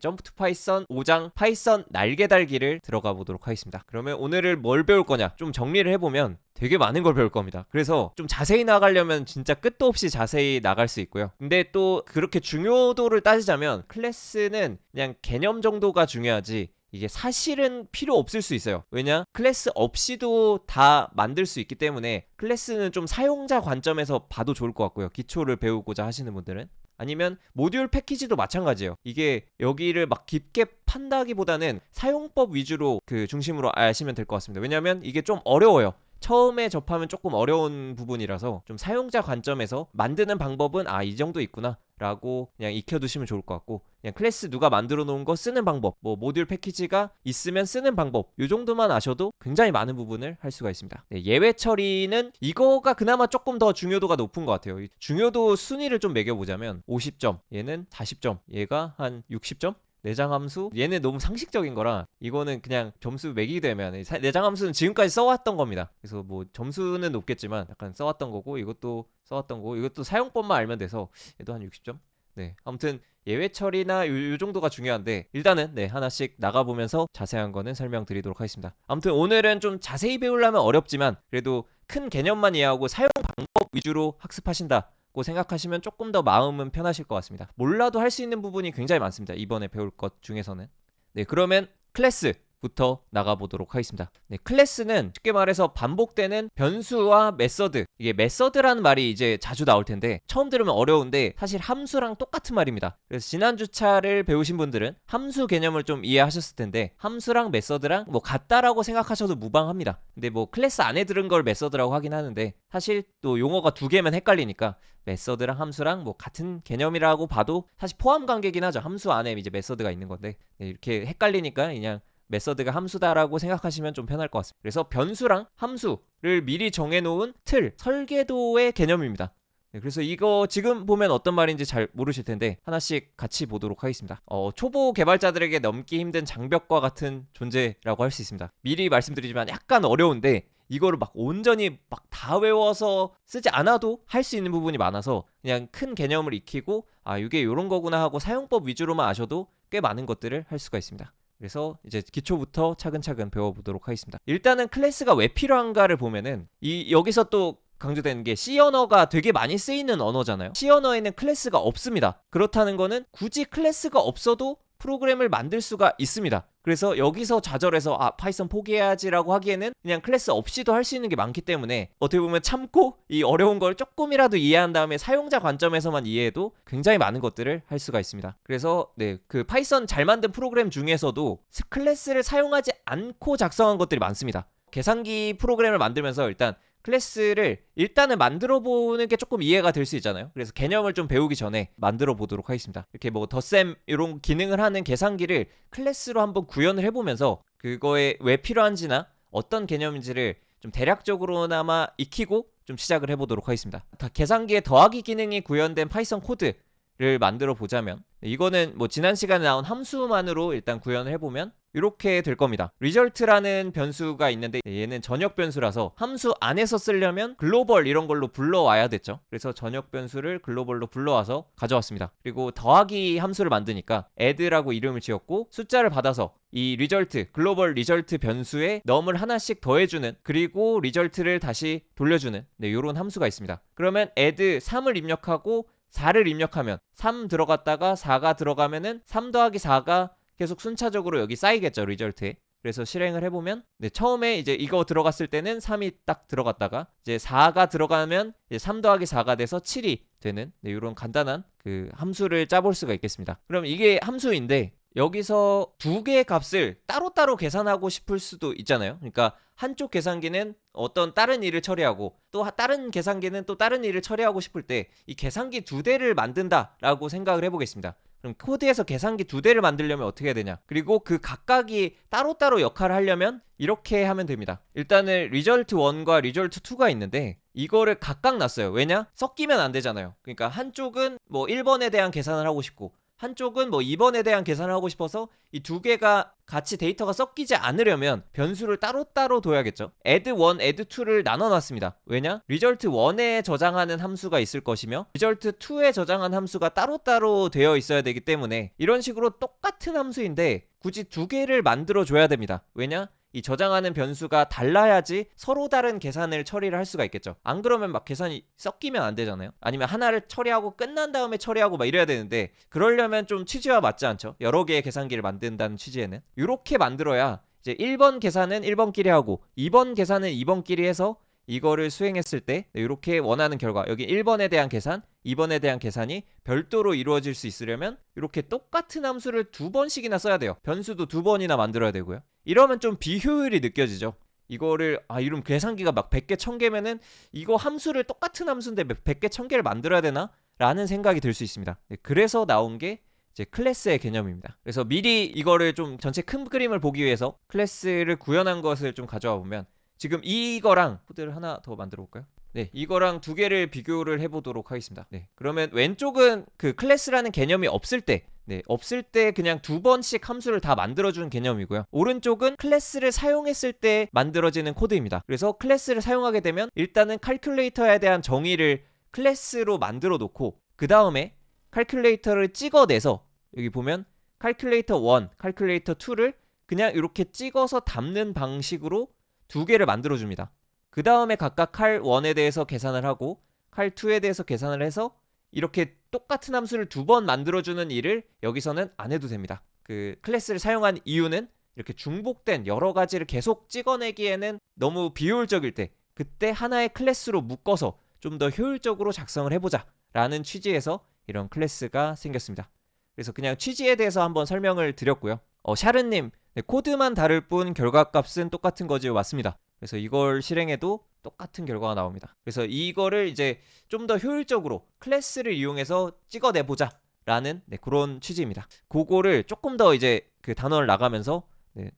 점프 투 파이썬 5장 파이썬 날개 달기를 들어가 보도록 하겠습니다. 그러면 오늘을 뭘 배울 거냐 좀 정리를 해보면 되게 많은 걸 배울 겁니다. 그래서 좀 자세히 나가려면 진짜 끝도 없이 자세히 나갈 수 있고요. 근데 또 그렇게 중요도를 따지자면 클래스는 그냥 개념 정도가 중요하지 이게 사실은 필요 없을 수 있어요. 왜냐? 클래스 없이도 다 만들 수 있기 때문에 클래스는 좀 사용자 관점에서 봐도 좋을 것 같고요. 기초를 배우고자 하시는 분들은. 아니면 모듈 패키지도 마찬가지예요. 이게 여기를 막 깊게 판다기보다는 사용법 위주로 그 중심으로 아시면 될 것 같습니다. 왜냐면 이게 좀 어려워요. 처음에 접하면 조금 어려운 부분이라서 좀 사용자 관점에서 만드는 방법은 이 정도 있구나 라고 그냥 익혀두시면 좋을 것 같고, 그냥 클래스 누가 만들어 놓은 거 쓰는 방법, 뭐 모듈 패키지가 있으면 쓰는 방법, 이 정도만 아셔도 굉장히 많은 부분을 할 수가 있습니다. 네, 예외 처리는 이거가 그나마 조금 더 중요도가 높은 것 같아요. 중요도 순위를 좀 매겨보자면 50점, 얘는 40점, 얘가 한 60점? 내장 함수 얘는 너무 상식적인 거라 이거는 그냥 점수 매기게 되면, 내장 함수는 지금까지 써왔던 겁니다. 그래서 뭐 점수는 높겠지만 약간 써왔던 거고, 이것도 써왔던 거고, 이것도 사용법만 알면 돼서 얘도 한 60점. 네, 아무튼 예외 처리나 요 정도가 중요한데, 일단은 네 하나씩 나가보면서 자세한 거는 설명드리도록 하겠습니다. 아무튼 오늘은 좀 자세히 배우려면 어렵지만 그래도 큰 개념만 이해하고 사용 방법 위주로 학습하신다 고 생각하시면 조금 더 마음은 편하실 것 같습니다. 몰라도 할 수 있는 부분이 굉장히 많습니다. 이번에 배울 것 중에서는. 네, 그러면 클래스부터 나가보도록 하겠습니다. 네, 클래스는 쉽게 말해서 반복되는 변수와 메서드, 이게 메서드라는 말이 이제 자주 나올 텐데 처음 들으면 어려운데 사실 함수랑 똑같은 말입니다. 그래서 지난 주차를 배우신 분들은 함수 개념을 좀 이해하셨을 텐데 함수랑 메서드랑 뭐 같다라고 생각하셔도 무방합니다. 근데 뭐 클래스 안에 들은 걸 메서드라고 하긴 하는데 사실 또 용어가 두 개면 헷갈리니까 메서드랑 함수랑 뭐 같은 개념이라고 봐도 사실 포함 관계긴 하죠. 함수 안에 이제 메서드가 있는 건데, 네, 이렇게 헷갈리니까 그냥 메서드가 함수다라고 생각하시면 좀 편할 것 같습니다. 그래서 변수랑 함수를 미리 정해놓은 틀, 설계도의 개념입니다. 네, 그래서 이거 지금 보면 어떤 말인지 잘 모르실 텐데 하나씩 같이 보도록 하겠습니다. 초보 개발자들에게 넘기 힘든 장벽과 같은 존재라고 할 수 있습니다. 미리 말씀드리지만 약간 어려운데 이거를 막 온전히 막 다 외워서 쓰지 않아도 할 수 있는 부분이 많아서 그냥 큰 개념을 익히고 이게 이런 거구나 하고 사용법 위주로만 아셔도 꽤 많은 것들을 할 수가 있습니다. 그래서 이제 기초부터 차근차근 배워보도록 하겠습니다. 일단은 클래스가 왜 필요한가를 보면은 여기서 또 강조되는 게 C 언어가 되게 많이 쓰이는 언어잖아요. C 언어에는 클래스가 없습니다. 그렇다는 거는 굳이 클래스가 없어도 프로그램을 만들 수가 있습니다. 그래서 여기서 좌절해서 파이썬 포기해야지라고 하기에는 그냥 클래스 없이도 할 수 있는 게 많기 때문에 어떻게 보면 참고 이 어려운 걸 조금이라도 이해한 다음에 사용자 관점에서만 이해해도 굉장히 많은 것들을 할 수가 있습니다. 그래서 네, 그 파이썬 잘 만든 프로그램 중에서도 클래스를 사용하지 않고 작성한 것들이 많습니다. 계산기 프로그램을 만들면서 일단 클래스를 일단은 만들어 보는 게 조금 이해가 될 수 있잖아요. 그래서 개념을 좀 배우기 전에 만들어 보도록 하겠습니다. 이렇게 뭐 덧셈 이런 기능을 하는 계산기를 클래스로 한번 구현을 해보면서 그거에 왜 필요한지나 어떤 개념인지를 좀 대략적으로나마 익히고 좀 시작을 해보도록 하겠습니다. 계산기에 더하기 기능이 구현된 파이썬 코드를 만들어 보자면, 이거는 뭐 지난 시간에 나온 함수만으로 일단 구현을 해보면 이렇게 될 겁니다. result라는 변수가 있는데 얘는 전역 변수라서 함수 안에서 쓰려면 글로벌 이런 걸로 불러와야 됐죠. 그래서 전역 변수를 글로벌로 불러와서 가져왔습니다. 그리고 더하기 함수를 만드니까 add라고 이름을 지었고 숫자를 받아서 이 result, 글로벌 result 변수에 num을 하나씩 더해주는, 그리고 result를 다시 돌려주는 이런 함수가 있습니다. 그러면 add 3을 입력하고 4를 입력하면 3 들어갔다가 4가 들어가면은 3 더하기 4가 계속 순차적으로 여기 쌓이겠죠, 리절트에. 그래서 실행을 해보면 처음에 이제 이거 들어갔을 때는 3이 딱 들어갔다가 이제 4가 들어가면 이제 3 더하기 4가 돼서 7이 되는 이런 간단한 그 함수를 짜볼 수가 있겠습니다. 그럼 이게 함수인데 여기서 두 개의 값을 따로따로 계산하고 싶을 수도 있잖아요. 그러니까 한쪽 계산기는 어떤 다른 일을 처리하고 또 다른 계산기는 또 다른 일을 처리하고 싶을 때 이 계산기 두 대를 만든다라고 생각을 해보겠습니다. 그럼 코드에서 계산기 두 대를 만들려면 어떻게 해야 되냐, 그리고 그 각각이 따로따로 역할을 하려면 이렇게 하면 됩니다. 일단은 result 1과 result 2가 있는데 이거를 각각 놨어요. 왜냐? 섞이면 안 되잖아요. 그러니까 한쪽은 뭐 1번에 대한 계산을 하고 싶고 한쪽은 뭐 2번에 대한 계산을 하고 싶어서 이 두 개가 같이 데이터가 섞이지 않으려면 변수를 따로따로 둬야겠죠. add1, add2를 나눠놨습니다. 왜냐? result1에 저장하는 함수가 있을 것이며 result2에 저장한 함수가 따로따로 되어 있어야 되기 때문에 이런 식으로 똑같은 함수인데 굳이 두 개를 만들어줘야 됩니다. 왜냐? 이 저장하는 변수가 달라야지 서로 다른 계산을 처리를 할 수가 있겠죠. 안 그러면 막 계산이 섞이면 안 되잖아요. 아니면 하나를 처리하고 끝난 다음에 처리하고 막 이래야 되는데 그러려면 좀 취지와 맞지 않죠. 여러 개의 계산기를 만든다는 취지에는 이렇게 만들어야 이제 1번 계산은 1번끼리 하고 2번 계산은 2번끼리 해서 이거를 수행했을 때 이렇게 원하는 결과, 여기 1번에 대한 계산, 2번에 대한 계산이 별도로 이루어질 수 있으려면 이렇게 똑같은 함수를 두 번씩이나 써야 돼요. 변수도 두 번이나 만들어야 되고요. 이러면 좀 비효율이 느껴지죠. 이거를 이런 계산기가 막 100개 1000개면은 이거 함수를 똑같은 함수인데 100개 1000개를 만들어야 되나? 라는 생각이 들 수 있습니다. 그래서 나온 게 이제 클래스의 개념입니다. 그래서 미리 이거를 좀 전체 큰 그림을 보기 위해서 클래스를 구현한 것을 좀 가져와 보면 지금 이거랑 코드를 하나 더 만들어 볼까요? 네, 이거랑 두 개를 비교를 해보도록 하겠습니다. 네, 그러면 왼쪽은 그 클래스라는 개념이 없을 때, 없을 때 그냥 두 번씩 함수를 다 만들어주는 개념이고요. 오른쪽은 클래스를 사용했을 때 만들어지는 코드입니다. 그래서 클래스를 사용하게 되면 일단은 칼큘레이터에 대한 정의를 클래스로 만들어 놓고 그 다음에 칼큘레이터를 찍어내서 여기 보면 칼큘레이터 1, 칼큘레이터 2를 그냥 이렇게 찍어서 담는 방식으로 두 개를 만들어줍니다. 그 다음에 각각 칼1에 대해서 계산을 하고 칼2에 대해서 계산을 해서 이렇게 똑같은 함수를 두 번 만들어주는 일을 여기서는 안 해도 됩니다. 그 클래스를 사용한 이유는 이렇게 중복된 여러 가지를 계속 찍어내기에는 너무 비효율적일 때 그때 하나의 클래스로 묶어서 좀 더 효율적으로 작성을 해보자 라는 취지에서 이런 클래스가 생겼습니다. 그래서 그냥 취지에 대해서 한번 설명을 드렸고요. 샤르님, 코드만 다를 뿐 결과값은 똑같은 거지요. 맞습니다. 그래서 이걸 실행해도 똑같은 결과가 나옵니다. 그래서 이거를 이제 좀 더 효율적으로 클래스를 이용해서 찍어내보자 라는 그런 취지입니다. 그거를 조금 더 이제 그 단어를 나가면서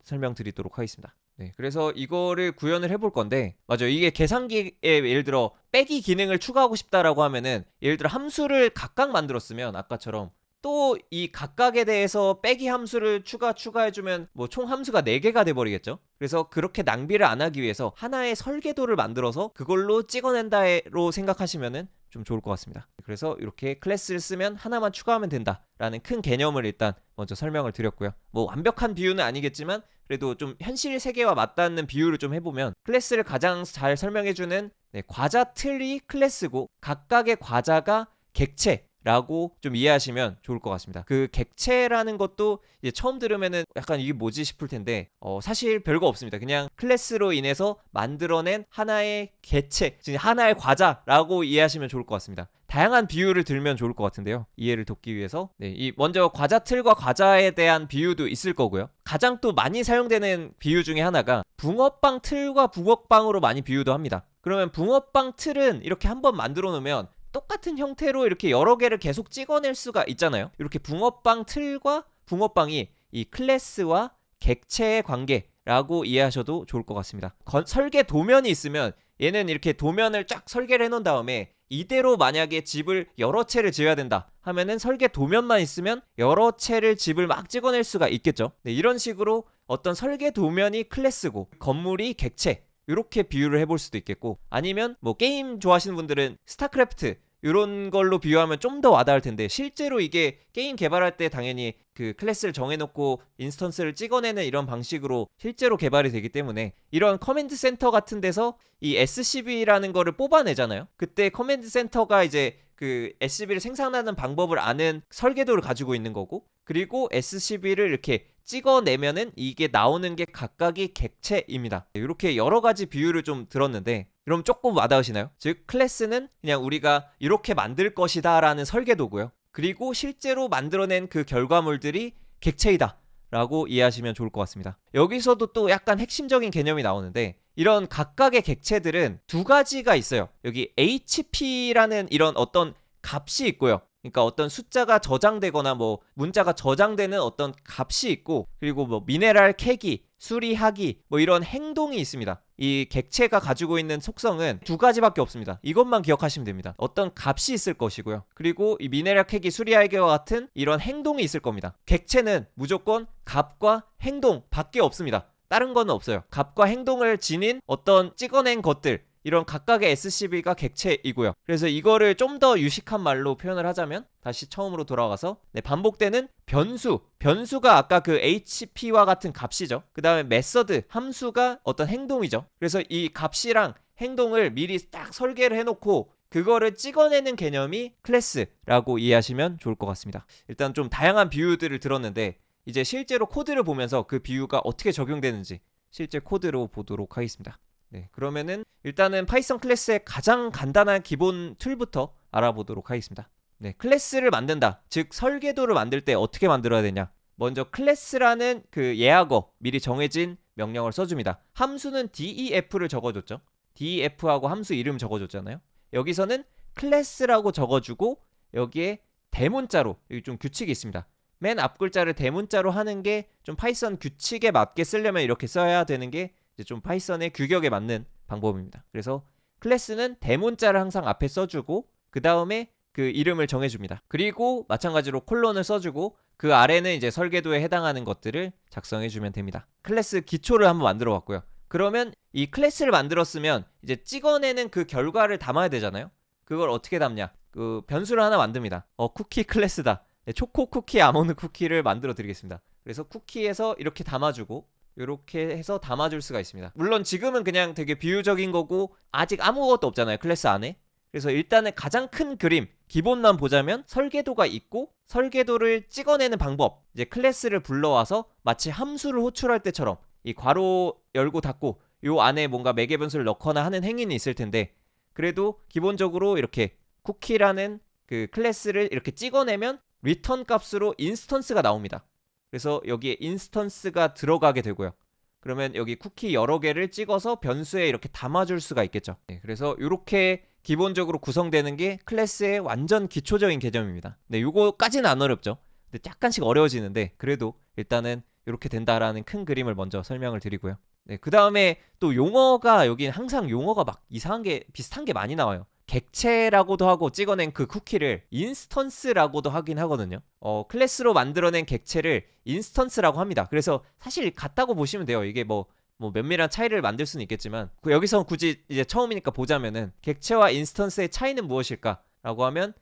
설명드리도록 하겠습니다. 그래서 이거를 구현을 해볼 건데 맞아요. 이게 계산기에 예를 들어 빼기 기능을 추가하고 싶다라고 하면은 예를 들어 함수를 각각 만들었으면 아까처럼 또 이 각각에 대해서 빼기 함수를 추가해주면 뭐 총 함수가 4개가 돼버리겠죠. 그래서 그렇게 낭비를 안 하기 위해서 하나의 설계도를 만들어서 그걸로 찍어낸다로 생각하시면은 좀 좋을 것 같습니다. 그래서 이렇게 클래스를 쓰면 하나만 추가하면 된다라는 큰 개념을 일단 먼저 설명을 드렸고요. 뭐 완벽한 비유는 아니겠지만 그래도 좀 현실 세계와 맞닿는 비유를 좀 해보면 클래스를 가장 잘 설명해주는 과자 틀이 클래스고 각각의 과자가 객체 라고 좀 이해하시면 좋을 것 같습니다. 그 객체라는 것도 이제 처음 들으면은 약간 이게 뭐지 싶을 텐데 사실 별거 없습니다. 그냥 클래스로 인해서 만들어낸 하나의 객체, 하나의 과자라고 이해하시면 좋을 것 같습니다. 다양한 비유를 들면 좋을 것 같은데요. 이해를 돕기 위해서 이 먼저 과자 틀과 과자에 대한 비유도 있을 거고요. 가장 또 많이 사용되는 비유 중에 하나가 붕어빵 틀과 붕어빵으로 많이 비유도 합니다. 그러면 붕어빵 틀은 이렇게 한번 만들어 놓으면 똑같은 형태로 이렇게 여러 개를 계속 찍어낼 수가 있잖아요. 이렇게 붕어빵 틀과 붕어빵이 이 클래스와 객체의 관계라고 이해하셔도 좋을 것 같습니다. 설계 도면이 있으면 얘는 이렇게 도면을 쫙 설계를 해놓은 다음에 이대로 만약에 집을 여러 채를 지어야 된다 하면은 설계 도면만 있으면 여러 채를 집을 막 찍어낼 수가 있겠죠. 이런 식으로 어떤 설계 도면이 클래스고 건물이 객체, 이렇게 비유를 해볼 수도 있겠고, 아니면 뭐 게임 좋아하시는 분들은 스타크래프트 이런 걸로 비유하면 좀 더 와닿을 텐데 실제로 이게 게임 개발할 때 당연히 그 클래스를 정해놓고 인스턴스를 찍어내는 이런 방식으로 실제로 개발이 되기 때문에 이런 커맨드 센터 같은 데서 이 SCB라는 거를 뽑아내잖아요. 그때 커맨드 센터가 이제 그 SCB를 생산하는 방법을 아는 설계도를 가지고 있는 거고, 그리고 SCB를 이렇게 찍어내면은 이게 나오는 게 각각이 객체입니다. 이렇게 여러 가지 비유를 좀 들었는데 그럼 조금 와닿으시나요? 즉 클래스는 그냥 우리가 이렇게 만들 것이다 라는 설계도고요. 그리고 실제로 만들어낸 그 결과물들이 객체이다 라고 이해하시면 좋을 것 같습니다. 여기서도 또 약간 핵심적인 개념이 나오는데 이런 각각의 객체들은 두 가지가 있어요. 여기 HP라는 이런 어떤 값이 있고요. 그러니까 어떤 숫자가 저장되거나 뭐 문자가 저장되는 어떤 값이 있고, 그리고 뭐 미네랄, 캐기, 수리하기 뭐 이런 행동이 있습니다. 이 객체가 가지고 있는 속성은 두 가지밖에 없습니다. 이것만 기억하시면 됩니다. 어떤 값이 있을 것이고요. 그리고 이 미네랄 캐기 수리하기와 같은 이런 행동이 있을 겁니다. 객체는 무조건 값과 행동밖에 없습니다. 다른 건 없어요. 값과 행동을 지닌 어떤 찍어낸 것들, 이런 각각의 SCV가 객체이고요. 그래서 이거를 좀 더 유식한 말로 표현을 하자면 다시 처음으로 돌아가서 반복되는 변수가 아까 그 HP와 같은 값이죠. 그 다음에 메서드, 함수가 어떤 행동이죠. 그래서 이 값이랑 행동을 미리 딱 설계를 해놓고 그거를 찍어내는 개념이 클래스라고 이해하시면 좋을 것 같습니다. 일단 좀 다양한 비유들을 들었는데 이제 실제로 코드를 보면서 그 비유가 어떻게 적용되는지 실제 코드로 보도록 하겠습니다. 네, 그러면은 일단은 파이썬 클래스의 가장 간단한 기본 툴부터 알아보도록 하겠습니다. 네, 클래스를 만든다. 즉 설계도를 만들 때 어떻게 만들어야 되냐? 먼저 클래스라는 그 예약어 미리 정해진 명령을 써줍니다. 함수는 def를 적어줬죠. def하고 함수 이름 적어줬잖아요. 여기서는 클래스라고 적어주고 여기에 대문자로, 여기 좀 규칙이 있습니다. 맨 앞 글자를 대문자로 하는 게 좀 파이썬 규칙에 맞게 쓰려면 이렇게 써야 되는 게 좀 파이썬의 규격에 맞는 방법입니다. 그래서 클래스는 대문자를 항상 앞에 써주고 그 다음에 그 이름을 정해줍니다. 그리고 마찬가지로 콜론을 써주고 그 아래는 이제 설계도에 해당하는 것들을 작성해주면 됩니다. 클래스 기초를 한번 만들어 봤고요. 그러면 이 클래스를 만들었으면 이제 찍어내는 그 결과를 담아야 되잖아요. 그걸 어떻게 담냐? 그 변수를 하나 만듭니다. 쿠키 클래스다. 네, 초코 쿠키, 아몬드 쿠키를 만들어 드리겠습니다. 그래서 쿠키에서 이렇게 담아주고 이렇게 해서 담아줄 수가 있습니다. 물론 지금은 그냥 되게 비유적인 거고 아직 아무것도 없잖아요, 클래스 안에. 그래서 일단은 가장 큰 그림, 기본만 보자면 설계도가 있고 설계도를 찍어내는 방법, 이제 클래스를 불러와서 마치 함수를 호출할 때처럼 이 괄호 열고 닫고 요 안에 뭔가 매개 변수를 넣거나 하는 행위는 있을 텐데 그래도 기본적으로 이렇게 쿠키라는 그 클래스를 이렇게 찍어내면 리턴 값으로 인스턴스가 나옵니다. 그래서 여기에 인스턴스가 들어가게 되고요. 그러면 여기 쿠키 여러 개를 찍어서 변수에 이렇게 담아줄 수가 있겠죠. 네, 그래서 이렇게 기본적으로 구성되는 게 클래스의 완전 기초적인 개념입니다. 네, 요거까지는 안 어렵죠. 근데 약간씩 어려워지는데 그래도 일단은 이렇게 된다라는 큰 그림을 먼저 설명을 드리고요. 네, 그 다음에 또 용어가 여기는 항상 용어가 막 이상한 게 비슷한 게 많이 나와요. 객체라고도 하고 찍어낸 그 쿠키를 인스턴스라고도 하긴 하거든요. 클래스로 만들어낸 객체를 인스턴스라고 합니다. 그래서 사실 같다고 보시면 돼요. 이게 뭐 면밀한 차이를 만들 수는 있겠지만 여기서 굳이 이제 처음이니까 보자면은 객체와 인스턴스의 차이는 무엇일까라고 하면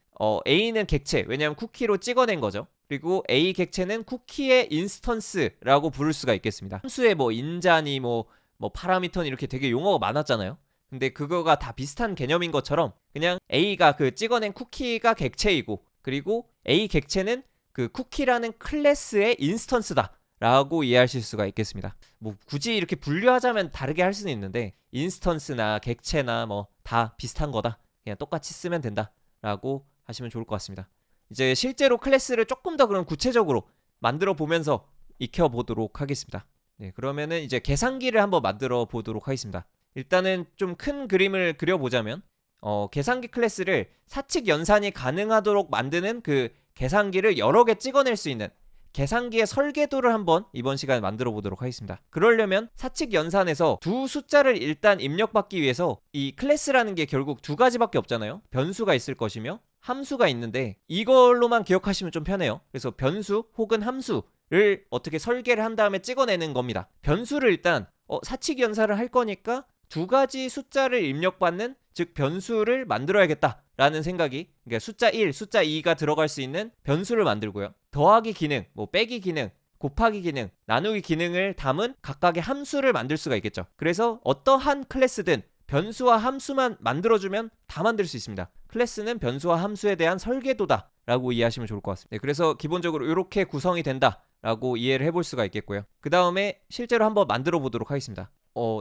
A는 객체, 왜냐하면 쿠키로 찍어낸 거죠. 그리고 A 객체는 쿠키의 인스턴스라고 부를 수가 있겠습니다. 함수의 뭐 인자니 뭐 파라미터니 이렇게 되게 용어가 많았잖아요. 근데 그거가 다 비슷한 개념인 것처럼 그냥 A가 그 찍어낸 쿠키가 객체이고 그리고 A 객체는 그 쿠키라는 클래스의 인스턴스다 라고 이해하실 수가 있겠습니다. 뭐 굳이 이렇게 분류하자면 다르게 할 수는 있는데 인스턴스나 객체나 뭐 다 비슷한 거다, 그냥 똑같이 쓰면 된다 라고 하시면 좋을 것 같습니다. 이제 실제로 클래스를 조금 더 그럼 구체적으로 만들어 보면서 익혀보도록 하겠습니다. 네, 그러면은 이제 계산기를 한번 만들어 보도록 하겠습니다. 일단은 좀 큰 그림을 그려보자면 계산기 클래스를 사칙 연산이 가능하도록 만드는 그 계산기를 여러 개 찍어낼 수 있는 계산기의 설계도를 한번 이번 시간에 만들어 보도록 하겠습니다. 그러려면 사칙 연산에서 두 숫자를 일단 입력받기 위해서 이 클래스라는 게 결국 두 가지밖에 없잖아요. 변수가 있을 것이며 함수가 있는데 이걸로만 기억하시면 좀 편해요. 그래서 변수 혹은 함수를 어떻게 설계를 한 다음에 찍어내는 겁니다. 변수를 일단 사칙 연산을 할 거니까 두 가지 숫자를 입력받는, 즉 변수를 만들어야겠다 라는 생각이, 그러니까 숫자 1, 숫자 2가 들어갈 수 있는 변수를 만들고요. 더하기 기능, 뭐 빼기 기능, 곱하기 기능, 나누기 기능을 담은 각각의 함수를 만들 수가 있겠죠. 그래서 어떠한 클래스든 변수와 함수만 만들어주면 다 만들 수 있습니다. 클래스는 변수와 함수에 대한 설계도다 라고 이해하시면 좋을 것 같습니다. 네, 그래서 기본적으로 이렇게 구성이 된다 라고 이해를 해볼 수가 있겠고요. 그 다음에 실제로 한번 만들어 보도록 하겠습니다.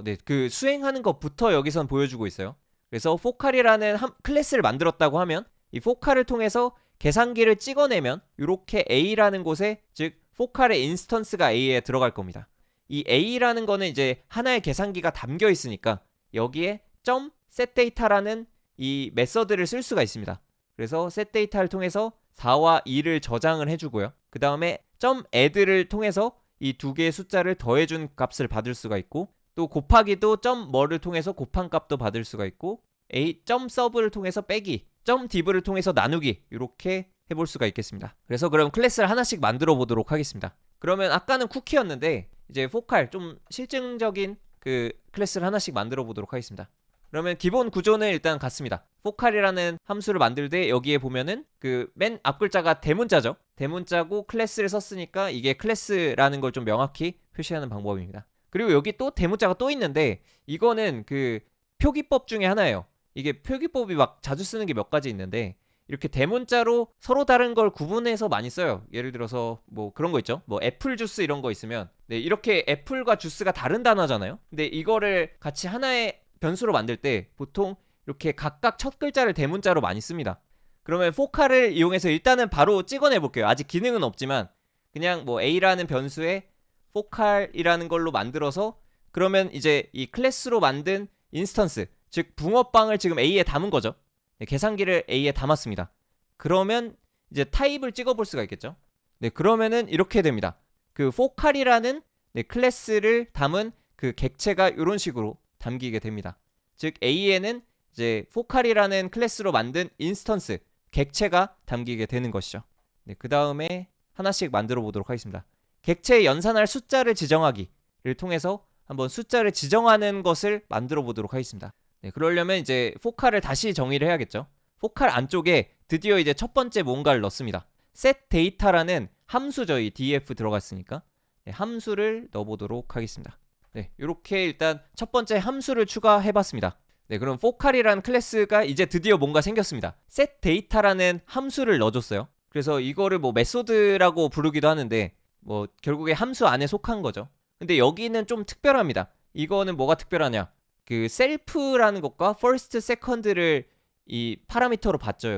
네, 그 수행하는 것부터 여기선 보여주고 있어요. 그래서 포칼이라는 클래스를 만들었다고 하면 이 포칼을 통해서 계산기를 찍어내면 이렇게 A라는 곳에, 즉 포칼의 인스턴스가 A에 들어갈 겁니다. 이 A라는 거는 이제 하나의 계산기가 담겨 있으니까 여기에 .setData라는 이 메서드를 쓸 수가 있습니다. 그래서 setData를 통해서 4와 2를 저장을 해주고요. 그 다음에 .add를 통해서 이 두 개의 숫자를 더해준 값을 받을 수가 있고, 또 곱하기도 점 뭐를 통해서 곱한 값도 받을 수가 있고, a 점 서브를 통해서 빼기, 점 div를 통해서 나누기, 이렇게 해볼 수가 있겠습니다. 그래서 그럼 클래스를 하나씩 만들어 보도록 하겠습니다. 그러면 아까는 쿠키였는데 이제 포칼, 좀 실증적인 그 클래스를 하나씩 만들어 보도록 하겠습니다. 그러면 기본 구조는 일단 같습니다. 포칼이라는 함수를 만들 때 여기에 보면은 그 맨 앞 글자가 대문자죠. 대문자고 클래스를 썼으니까 이게 클래스라는 걸 좀 명확히 표시하는 방법입니다. 그리고 여기 또 대문자가 또 있는데 이거는 그 표기법 중에 하나예요. 이게 표기법이 막 자주 쓰는 게 몇 가지 있는데, 이렇게 대문자로 서로 다른 걸 구분해서 많이 써요. 예를 들어서 뭐 그런 거 있죠. 뭐 애플 주스 이런 거 있으면, 네, 이렇게 애플과 주스가 다른 단어잖아요. 근데 이거를 같이 하나의 변수로 만들 때 보통 이렇게 각각 첫 글자를 대문자로 많이 씁니다. 그러면 포칼을 이용해서 일단은 바로 찍어내 볼게요. 아직 기능은 없지만 그냥 뭐 a라는 변수에 포칼이라는 걸로 만들어서, 그러면 이제 이 클래스로 만든 인스턴스, 즉 붕어빵을 지금 a에 담은 거죠. 네, 계산기를 a에 담았습니다. 그러면 이제 타입을 찍어볼 수가 있겠죠. 네, 그러면은 이렇게 됩니다. 그 포칼이라는, 네, 클래스를 담은 그 객체가 이런 식으로 담기게 됩니다. 즉 a에는 이제 포칼이라는 클래스로 만든 인스턴스, 객체가 담기게 되는 것이죠. 네, 그 다음에 하나씩 만들어 보도록 하겠습니다. 객체에 연산할 숫자를 지정하기를 통해서 한번 숫자를 지정하는 것을 만들어 보도록 하겠습니다. 네, 그러려면 이제 포칼을 다시 정의를 해야겠죠. 포칼 안쪽에 드디어 이제 첫 번째 뭔가를 넣습니다. set data라는 함수죠. 이 df 들어갔으니까. 네, 함수를 넣어보도록 하겠습니다. 네, 이렇게 일단 첫 번째 함수를 추가해봤습니다. 네, 그럼 포칼이라는 클래스가 이제 드디어 뭔가 생겼습니다. set data라는 함수를 넣어줬어요. 그래서 이거를 뭐 메소드라고 부르기도 하는데 뭐 결국에 함수 안에 속한 거죠. 근데 여기는 좀 특별합니다. 이거는 뭐가 특별하냐? 그 self라는 것과 first, second를 이 파라미터로 봤죠.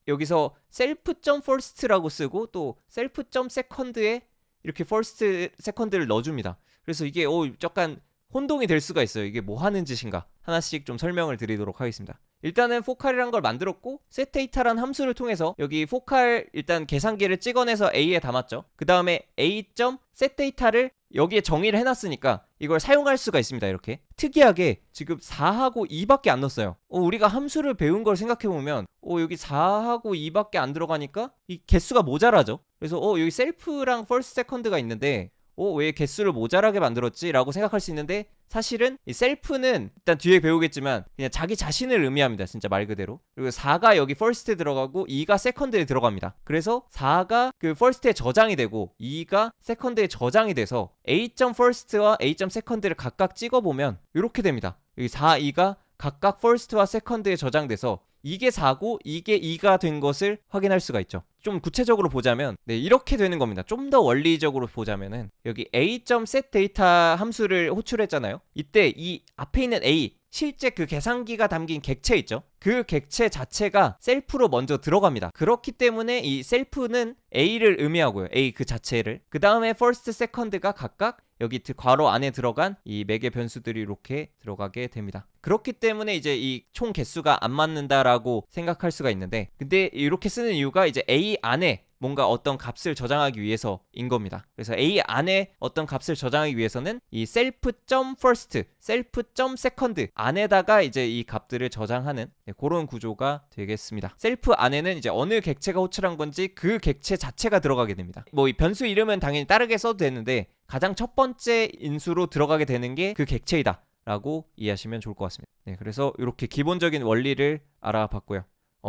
여기서 self.first라고 쓰고 또 self.second에 이렇게 first, second를 넣어줍니다. 그래서 이게 약간 혼동이 될 수가 있어요. 이게 뭐 하는 짓인가? 하나씩 좀 설명을 드리도록 하겠습니다. 일단은 포칼이란 걸 만들었고, setData라는 함수를 통해서 여기 포칼 일단 계산기를 찍어내서 a에 담았죠. 그 다음에 a.setData를 여기에 정의를 해놨으니까 이걸 사용할 수가 있습니다. 이렇게 특이하게 지금 4하고 2밖에 안 넣었어요. 우리가 함수를 배운 걸 생각해보면 여기 4하고 2밖에 안 들어가니까 이 개수가 모자라죠. 그래서 여기 셀프랑 first, second가 있는데 왜 개수를 모자라게 만들었지? 라고 생각할 수 있는데, 사실은 이 셀프는 일단 뒤에 배우겠지만 그냥 자기 자신을 의미합니다. 진짜 말 그대로. 그리고 4가 여기 first에 들어가고 2가 second에 들어갑니다. 그래서 4가 그 first에 저장이 되고 2가 second에 저장이 돼서 a.first와 a.second를 각각 찍어보면 이렇게 됩니다. 여기 4, 2가 각각 first와 second에 저장돼서 이게 4고 이게 2가 된 것을 확인할 수가 있죠. 좀 구체적으로 보자면 이렇게 되는 겁니다. 좀 더 원리적으로 보자면은 여기 a.setData 함수를 호출했잖아요. 이때 이 앞에 있는 a, 실제 그 계산기가 담긴 객체 있죠. 그 객체 자체가 셀프로 먼저 들어갑니다. 그렇기 때문에 이 셀프는 a를 의미하고요. a 그 자체를. 그 다음에 first, second가 각각 여기 괄호 안에 들어간 이 매개 변수들이 이렇게 들어가게 됩니다. 그렇기 때문에 이제 이 총 개수가 안 맞는다라고 생각할 수가 있는데, 근데 이렇게 쓰는 이유가 이제 a 안에 뭔가 어떤 값을 저장하기 위해서인 겁니다. 그래서 a 안에 어떤 값을 저장하기 위해서는 이 self.first, self.second 안에다가 이제 이 값들을 저장하는 그런 구조가 되겠습니다. self 안에는 이제 어느 객체가 호출한 건지 그 객체 자체가 들어가게 됩니다. 뭐 이 변수 이름은 당연히 다르게 써도 되는데 가장 첫 번째 인수로 들어가게 되는 게 그 객체이다 라고 이해하시면 좋을 것 같습니다. 네, 그래서 이렇게 기본적인 원리를 알아봤고요.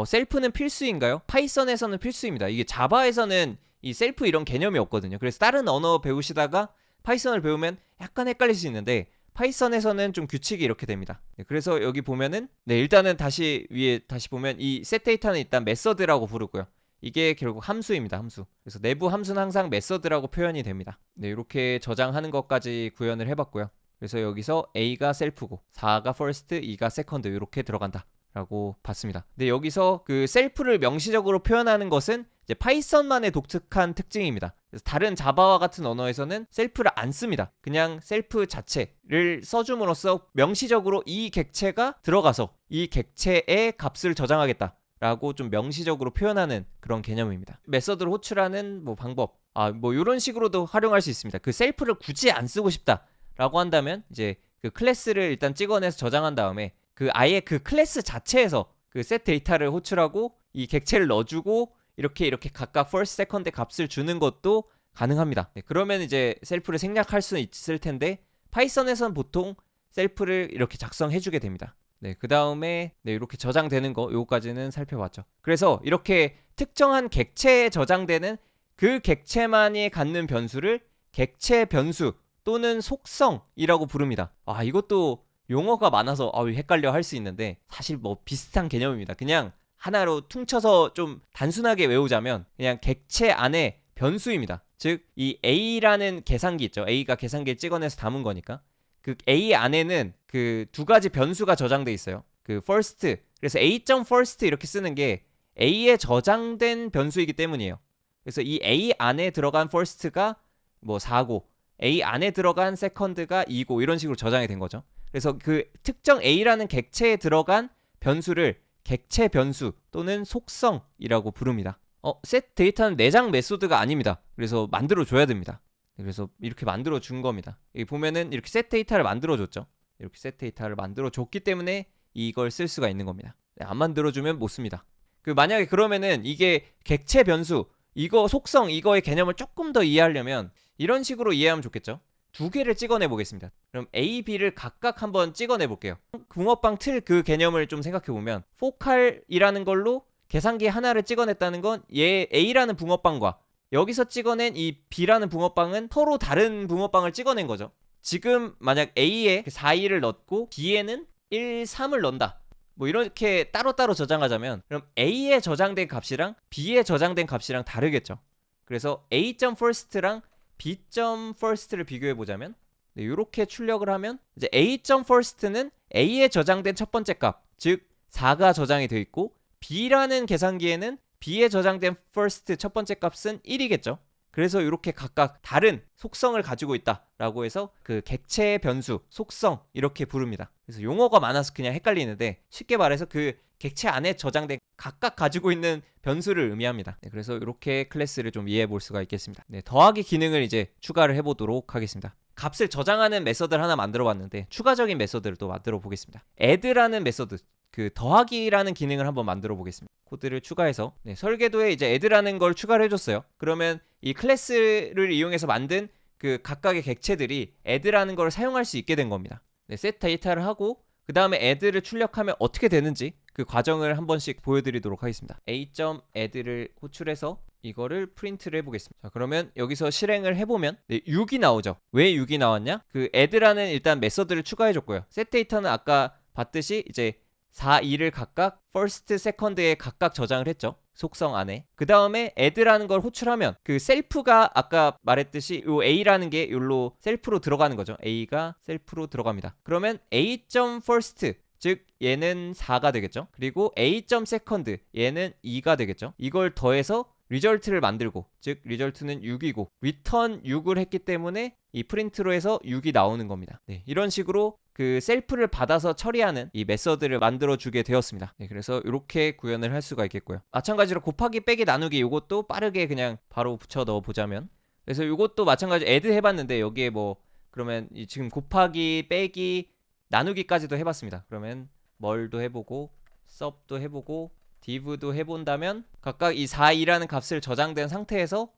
셀프는 필수인가요? 파이썬에서는 필수입니다. 이게 자바에서는 이 셀프 이런 개념이 없거든요. 그래서 다른 언어 배우시다가 파이썬을 배우면 약간 헷갈릴 수 있는데 파이썬에서는 좀 규칙이 이렇게 됩니다. 네, 그래서 여기 보면은 일단은 다시 위에 다시 보면 이 setData는 일단 메서드라고 부르고요. 이게 결국 함수입니다. 함수. 그래서 내부 함수는 항상 메서드라고 표현이 됩니다. 네, 이렇게 저장하는 것까지 구현을 해봤고요. 그래서 여기서 a가 셀프고 4가 first, 2가 second 이렇게 들어간다 라고 봤습니다. 근데 여기서 그 셀프를 명시적으로 표현하는 것은 이제 파이썬만의 독특한 특징입니다. 그래서 다른 자바와 같은 언어에서는 셀프를 안 씁니다. 그냥 셀프 자체를 써줌으로써 명시적으로 이 객체가 들어가서 이 객체의 값을 저장하겠다 라고 좀 명시적으로 표현하는 그런 개념입니다. 메서드를 호출하는 방법, 뭐 이런 식으로도 활용할 수 있습니다. 그 셀프를 굳이 안 쓰고 싶다라고 한다면 이제 그 클래스를 일단 찍어내서 저장한 다음에 그 아예 그 클래스 자체에서 그 set 데이터를 호출하고 이 객체를 넣어주고 이렇게 각각 first, second 값을 주는 것도 가능합니다. 네, 그러면 이제 셀프를 생략할 수 있을 텐데 파이썬에서는 보통 셀프를 이렇게 작성해주게 됩니다. 네, 그 다음에 네, 이렇게 저장되는 거 요거까지는 살펴봤죠. 그래서 이렇게 특정한 객체에 저장되는 그 객체만이 갖는 변수를 객체 변수 또는 속성이라고 부릅니다. 이것도 용어가 많아서 헷갈려 할 수 있는데 사실 뭐 비슷한 개념입니다. 그냥 하나로 퉁쳐서 좀 단순하게 외우자면 그냥 객체 안에 변수입니다. 즉 이 A라는 계산기 있죠. A가 계산기에 찍어내서 담은 거니까 그 A 안에는 그 두 가지 변수가 저장돼 있어요. 그 first, 그래서 A.first 이렇게 쓰는 게 A에 저장된 변수이기 때문이에요. 그래서 이 A 안에 들어간 first가 뭐 4고 A 안에 들어간 second가 2고 이런 식으로 저장이 된 거죠. 그래서 그 특정 A라는 객체에 들어간 변수를 객체 변수 또는 속성이라고 부릅니다. set 데이터는 내장 메소드가 아닙니다. 그래서 만들어 줘야 됩니다. 그래서 이렇게 만들어 준 겁니다. 여기 보면은 이렇게 set 데이터를 만들어 줬죠. 이렇게 set 데이터를 만들어 줬기 때문에 이걸 쓸 수가 있는 겁니다. 안 만들어 주면 못 씁니다. 그 만약에 그러면은 이게 객체 변수 이거 속성 이거의 개념을 조금 더 이해하려면 이런 식으로 이해하면 좋겠죠. 두 개를 찍어내 보겠습니다. 그럼 A, B를 각각 한번 찍어내 볼게요. 붕어빵 틀 그 개념을 좀 생각해 보면 포칼이라는 걸로 계산기 하나를 찍어냈다는 건 얘 A라는 붕어빵과 여기서 찍어낸 이 B라는 붕어빵은 서로 다른 붕어빵을 찍어낸 거죠. 지금 만약 A에 4, 2를 넣고 B에는 1, 3을 넣는다. 뭐 이렇게 따로따로 저장하자면 그럼 A에 저장된 값이랑 B에 저장된 값이랑 다르겠죠. 그래서 A.first랑 B.first를 비교해 보자면 이렇게 출력을 하면 이제 A.first는 A에 저장된 첫 번째 값, 즉 4가 저장이 되어 있고 B라는 계산기에는 B에 저장된 first 첫 번째 값은 1이겠죠. 그래서 이렇게 각각 다른 속성을 가지고 있다라고 해서 그 객체 변수, 속성 이렇게 부릅니다. 그래서 용어가 많아서 그냥 헷갈리는데 쉽게 말해서 그 객체 안에 저장된 각각 가지고 있는 변수를 의미합니다. 네, 그래서 이렇게 클래스를 좀 이해해 볼 수가 있겠습니다. 네, 더하기 기능을 이제 추가를 해보도록 하겠습니다. 값을 저장하는 메서드를 하나 만들어 봤는데 추가적인 메서드를 또 만들어 보겠습니다. add라는 메서드, 그 더하기라는 기능을 한번 만들어 보겠습니다. 코드를 추가해서 설계도에 이제 add라는 걸 추가를 해줬어요. 그러면 이 클래스를 이용해서 만든 그 각각의 객체들이 add라는 걸 사용할 수 있게 된 겁니다. set 데이터를 하고 그 다음에 add를 출력하면 어떻게 되는지 그 과정을 한 번씩 보여드리도록 하겠습니다. a.add를 호출해서 이거를 프린트를 해보겠습니다. 자, 그러면 여기서 실행을 해보면 6이 나오죠. 왜 6이 나왔냐? 그 add라는 일단 메서드를 추가해줬고요. set 데이터는 아까 봤듯이 이제 4, 2를 각각 first, second에 각각 저장을 했죠. 속성 안에. 그 다음에 add라는 걸 호출하면 그 셀프가 아까 말했듯이 요 a라는 게 요로 셀프로 들어가는 거죠. a가 셀프로 들어갑니다. 그러면 a.first 즉 얘는 4가 되겠죠. 그리고 a.second 얘는 2가 되겠죠. 이걸 더해서 리절트를 만들고 즉 리절트는 6이고 return 6을 했기 때문에 이 프린트로 해서 6이 나오는 겁니다. 이런 식으로 그 셀프를 받아서 처리하는 이 메서드를 만들어 주게 되었습니다. 그래서 이렇게 구현을 할 수가 있겠고요. 마찬가지로 곱하기 빼기 나누기 이것도 빠르게 그냥 바로 붙여 넣어 보자면 그래서 이것도 마찬가지 add 해봤는데 여기에 뭐 그러면 지금 곱하기 빼기 나누기까지도 해봤습니다. 그러면 멀도 해보고 sub도 해보고 div도 해본다면 각각 이 4, 2라는 값을 저장된 상태에서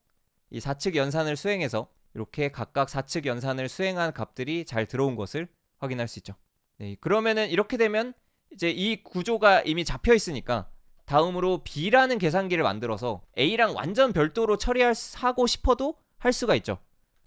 이 4측 연산을 수행해서 이렇게 각각 4측 연산을 수행한 값들이 잘 들어온 것을 확인할 수 있죠. 그러면은 이렇게 되면 이제 이 구조가 이미 잡혀 있으니까 다음으로 B라는 계산기를 만들어서 A랑 완전 별도로 처리하고 싶어도 할 수가 있죠.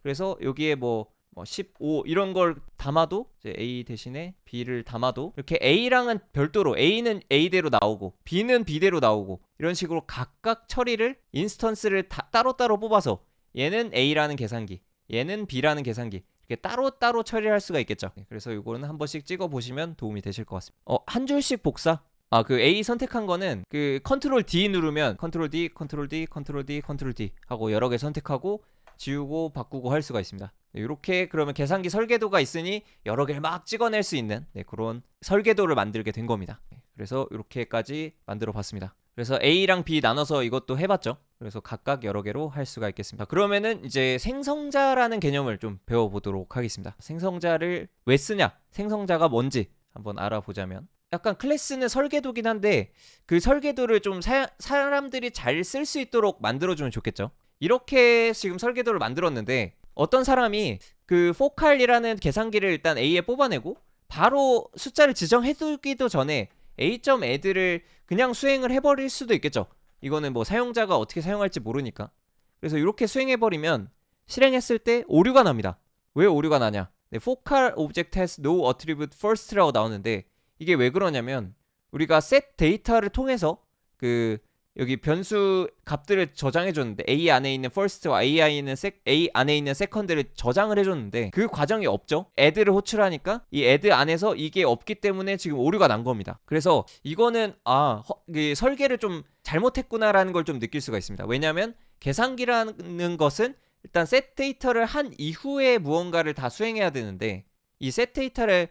그래서 여기에 뭐 15 이런 걸 담아도 이제 A 대신에 B를 담아도 이렇게 A랑은 별도로 A는 A대로 나오고 B는 B대로 나오고 이런 식으로 각각 처리를 인스턴스를 따로따로 뽑아서 얘는 A라는 계산기 얘는 B라는 계산기 이렇게 따로따로 처리할 수가 있겠죠. 그래서 이거는 한 번씩 찍어 보시면 도움이 되실 것 같습니다. 한 줄씩 복사 그 A 선택한 거는 그 컨트롤 D 누르면 컨트롤 D, 컨트롤 D, 컨트롤 D, 컨트롤 D 하고 여러 개 선택하고 지우고 바꾸고 할 수가 있습니다. 이렇게 그러면 계산기 설계도가 있으니 여러 개를 막 찍어낼 수 있는 그런 설계도를 만들게 된 겁니다. 그래서 이렇게까지 만들어 봤습니다. 그래서 A랑 B 나눠서 이것도 해봤죠. 그래서 각각 여러 개로 할 수가 있겠습니다. 그러면은 이제 생성자라는 개념을 좀 배워보도록 하겠습니다. 생성자를 왜 쓰냐? 생성자가 뭔지 한번 알아보자면, 약간 클래스는 설계도긴 한데 그 설계도를 좀 사람들이 잘 쓸 수 있도록 만들어주면 좋겠죠. 이렇게 지금 설계도를 만들었는데 어떤 사람이 그 포칼이라는 계산기를 일단 A에 뽑아내고 바로 숫자를 지정해두기도 전에 A.add를 그냥 수행을 해버릴 수도 있겠죠. 이거는 뭐 사용자가 어떻게 사용할지 모르니까. 그래서 이렇게 수행해버리면 실행했을 때 오류가 납니다. 왜 오류가 나냐? 네, focal object has no attribute first라고 나오는데 이게 왜 그러냐면 우리가 set 데이터를 통해서 그 여기 변수 값들을 저장해 줬는데 A 안에 있는 first와 A 안에 있는 second를 저장을 해줬는데 그 과정이 없죠. add를 호출하니까 이 add 안에서 이게 없기 때문에 지금 오류가 난 겁니다. 그래서 이거는 설계를 좀 잘못했구나라는 걸 좀 느낄 수가 있습니다. 왜냐하면 계산기라는 것은 일단 set 데이터를 한 이후에 무언가를 다 수행해야 되는데 이 set 데이터를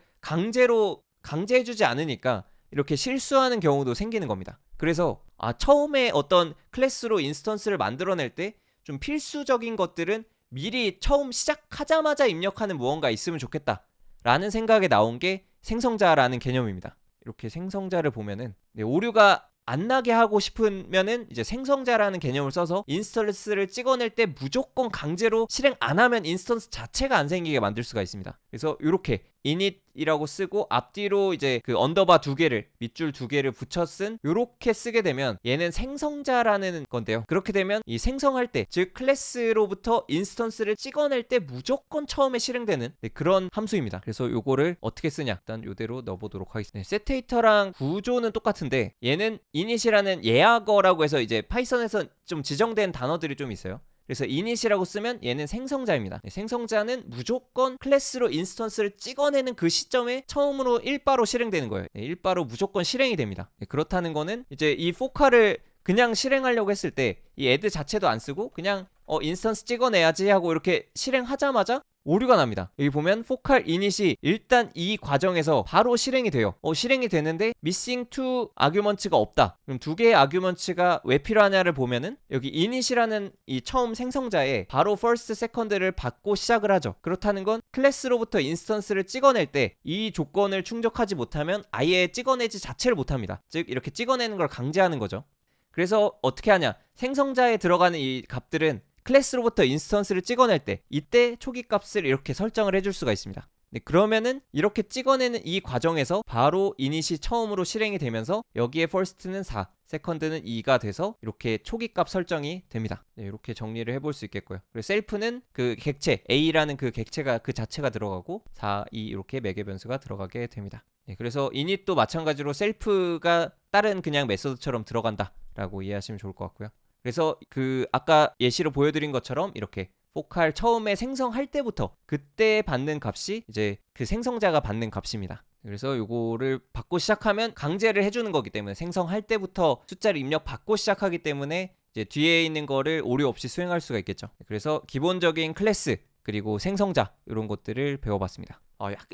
강제해주지 않으니까 이렇게 실수하는 경우도 생기는 겁니다. 그래서 처음에 어떤 클래스로 인스턴스를 만들어낼 때 좀 필수적인 것들은 미리 처음 시작하자마자 입력하는 무언가 있으면 좋겠다 라는 생각에 나온 게 생성자라는 개념입니다. 이렇게 생성자를 보면은 오류가 안 나게 하고 싶으면은 이제 생성자라는 개념을 써서 인스턴스를 찍어낼 때 무조건 강제로 실행 안 하면 인스턴스 자체가 안 생기게 만들 수가 있습니다. 그래서 이렇게 init이라고 쓰고 앞뒤로 이제 그 언더바 2개를 밑줄 2개를 붙여 쓴 요렇게 쓰게 되면 얘는 생성자라는 건데요. 그렇게 되면 이 생성할 때 즉 클래스로부터 인스턴스를 찍어낼 때 무조건 처음에 실행되는 그런 함수입니다. 그래서 요거를 어떻게 쓰냐 일단 요대로 넣어보도록 하겠습니다. setData랑 구조는 똑같은데 얘는 init이라는 예약어라고 해서 이제 파이썬에서 좀 지정된 단어들이 좀 있어요. 그래서 init이라고 쓰면 얘는 생성자입니다. 생성자는 무조건 클래스로 인스턴스를 찍어내는 그 시점에 처음으로 1바로 실행되는 거예요. 1바로 무조건 실행이 됩니다. 그렇다는 거는 이제 이 포칼을 그냥 실행하려고 했을 때 이 add 자체도 안 쓰고 그냥 인스턴스 찍어내야지 하고 이렇게 실행하자마자 오류가 납니다. 여기 보면 포칼 init이 일단 이 과정에서 바로 실행이 돼요. 실행이 되는데 missing two arguments가 없다. 그럼 2개의 arguments가 왜 필요하냐를 보면은 여기 init이라는 이 처음 생성자에 바로 first, second를 받고 시작을 하죠. 그렇다는 건 클래스로부터 인스턴스를 찍어낼 때 이 조건을 충족하지 못하면 아예 찍어내지 자체를 못합니다. 즉 이렇게 찍어내는 걸 강제하는 거죠. 그래서 어떻게 하냐? 생성자에 들어가는 이 값들은 클래스로부터 인스턴스를 찍어낼 때 이때 초기 값을 이렇게 설정을 해줄 수가 있습니다. 그러면은 이렇게 찍어내는 이 과정에서 바로 init이 처음으로 실행이 되면서 여기에 first는 4, second는 2가 돼서 이렇게 초기 값 설정이 됩니다. 이렇게 정리를 해볼 수 있겠고요. 그리고 self는 그 객체 A라는 그 객체가 그 자체가 들어가고 4, 2 이렇게 매개 변수가 들어가게 됩니다. 그래서 init도 마찬가지로 self가 다른 그냥 메소드처럼 들어간다 라고 이해하시면 좋을 것 같고요. 그래서 그 아까 예시로 보여드린 것처럼 이렇게 포칼 처음에 생성할 때부터 그때 받는 값이 이제 그 생성자가 받는 값입니다. 그래서 요거를 받고 시작하면 강제를 해주는 거기 때문에 생성할 때부터 숫자를 입력 받고 시작하기 때문에 이제 뒤에 있는 거를 오류 없이 수행할 수가 있겠죠. 그래서 기본적인 클래스 그리고 생성자 이런 것들을 배워봤습니다.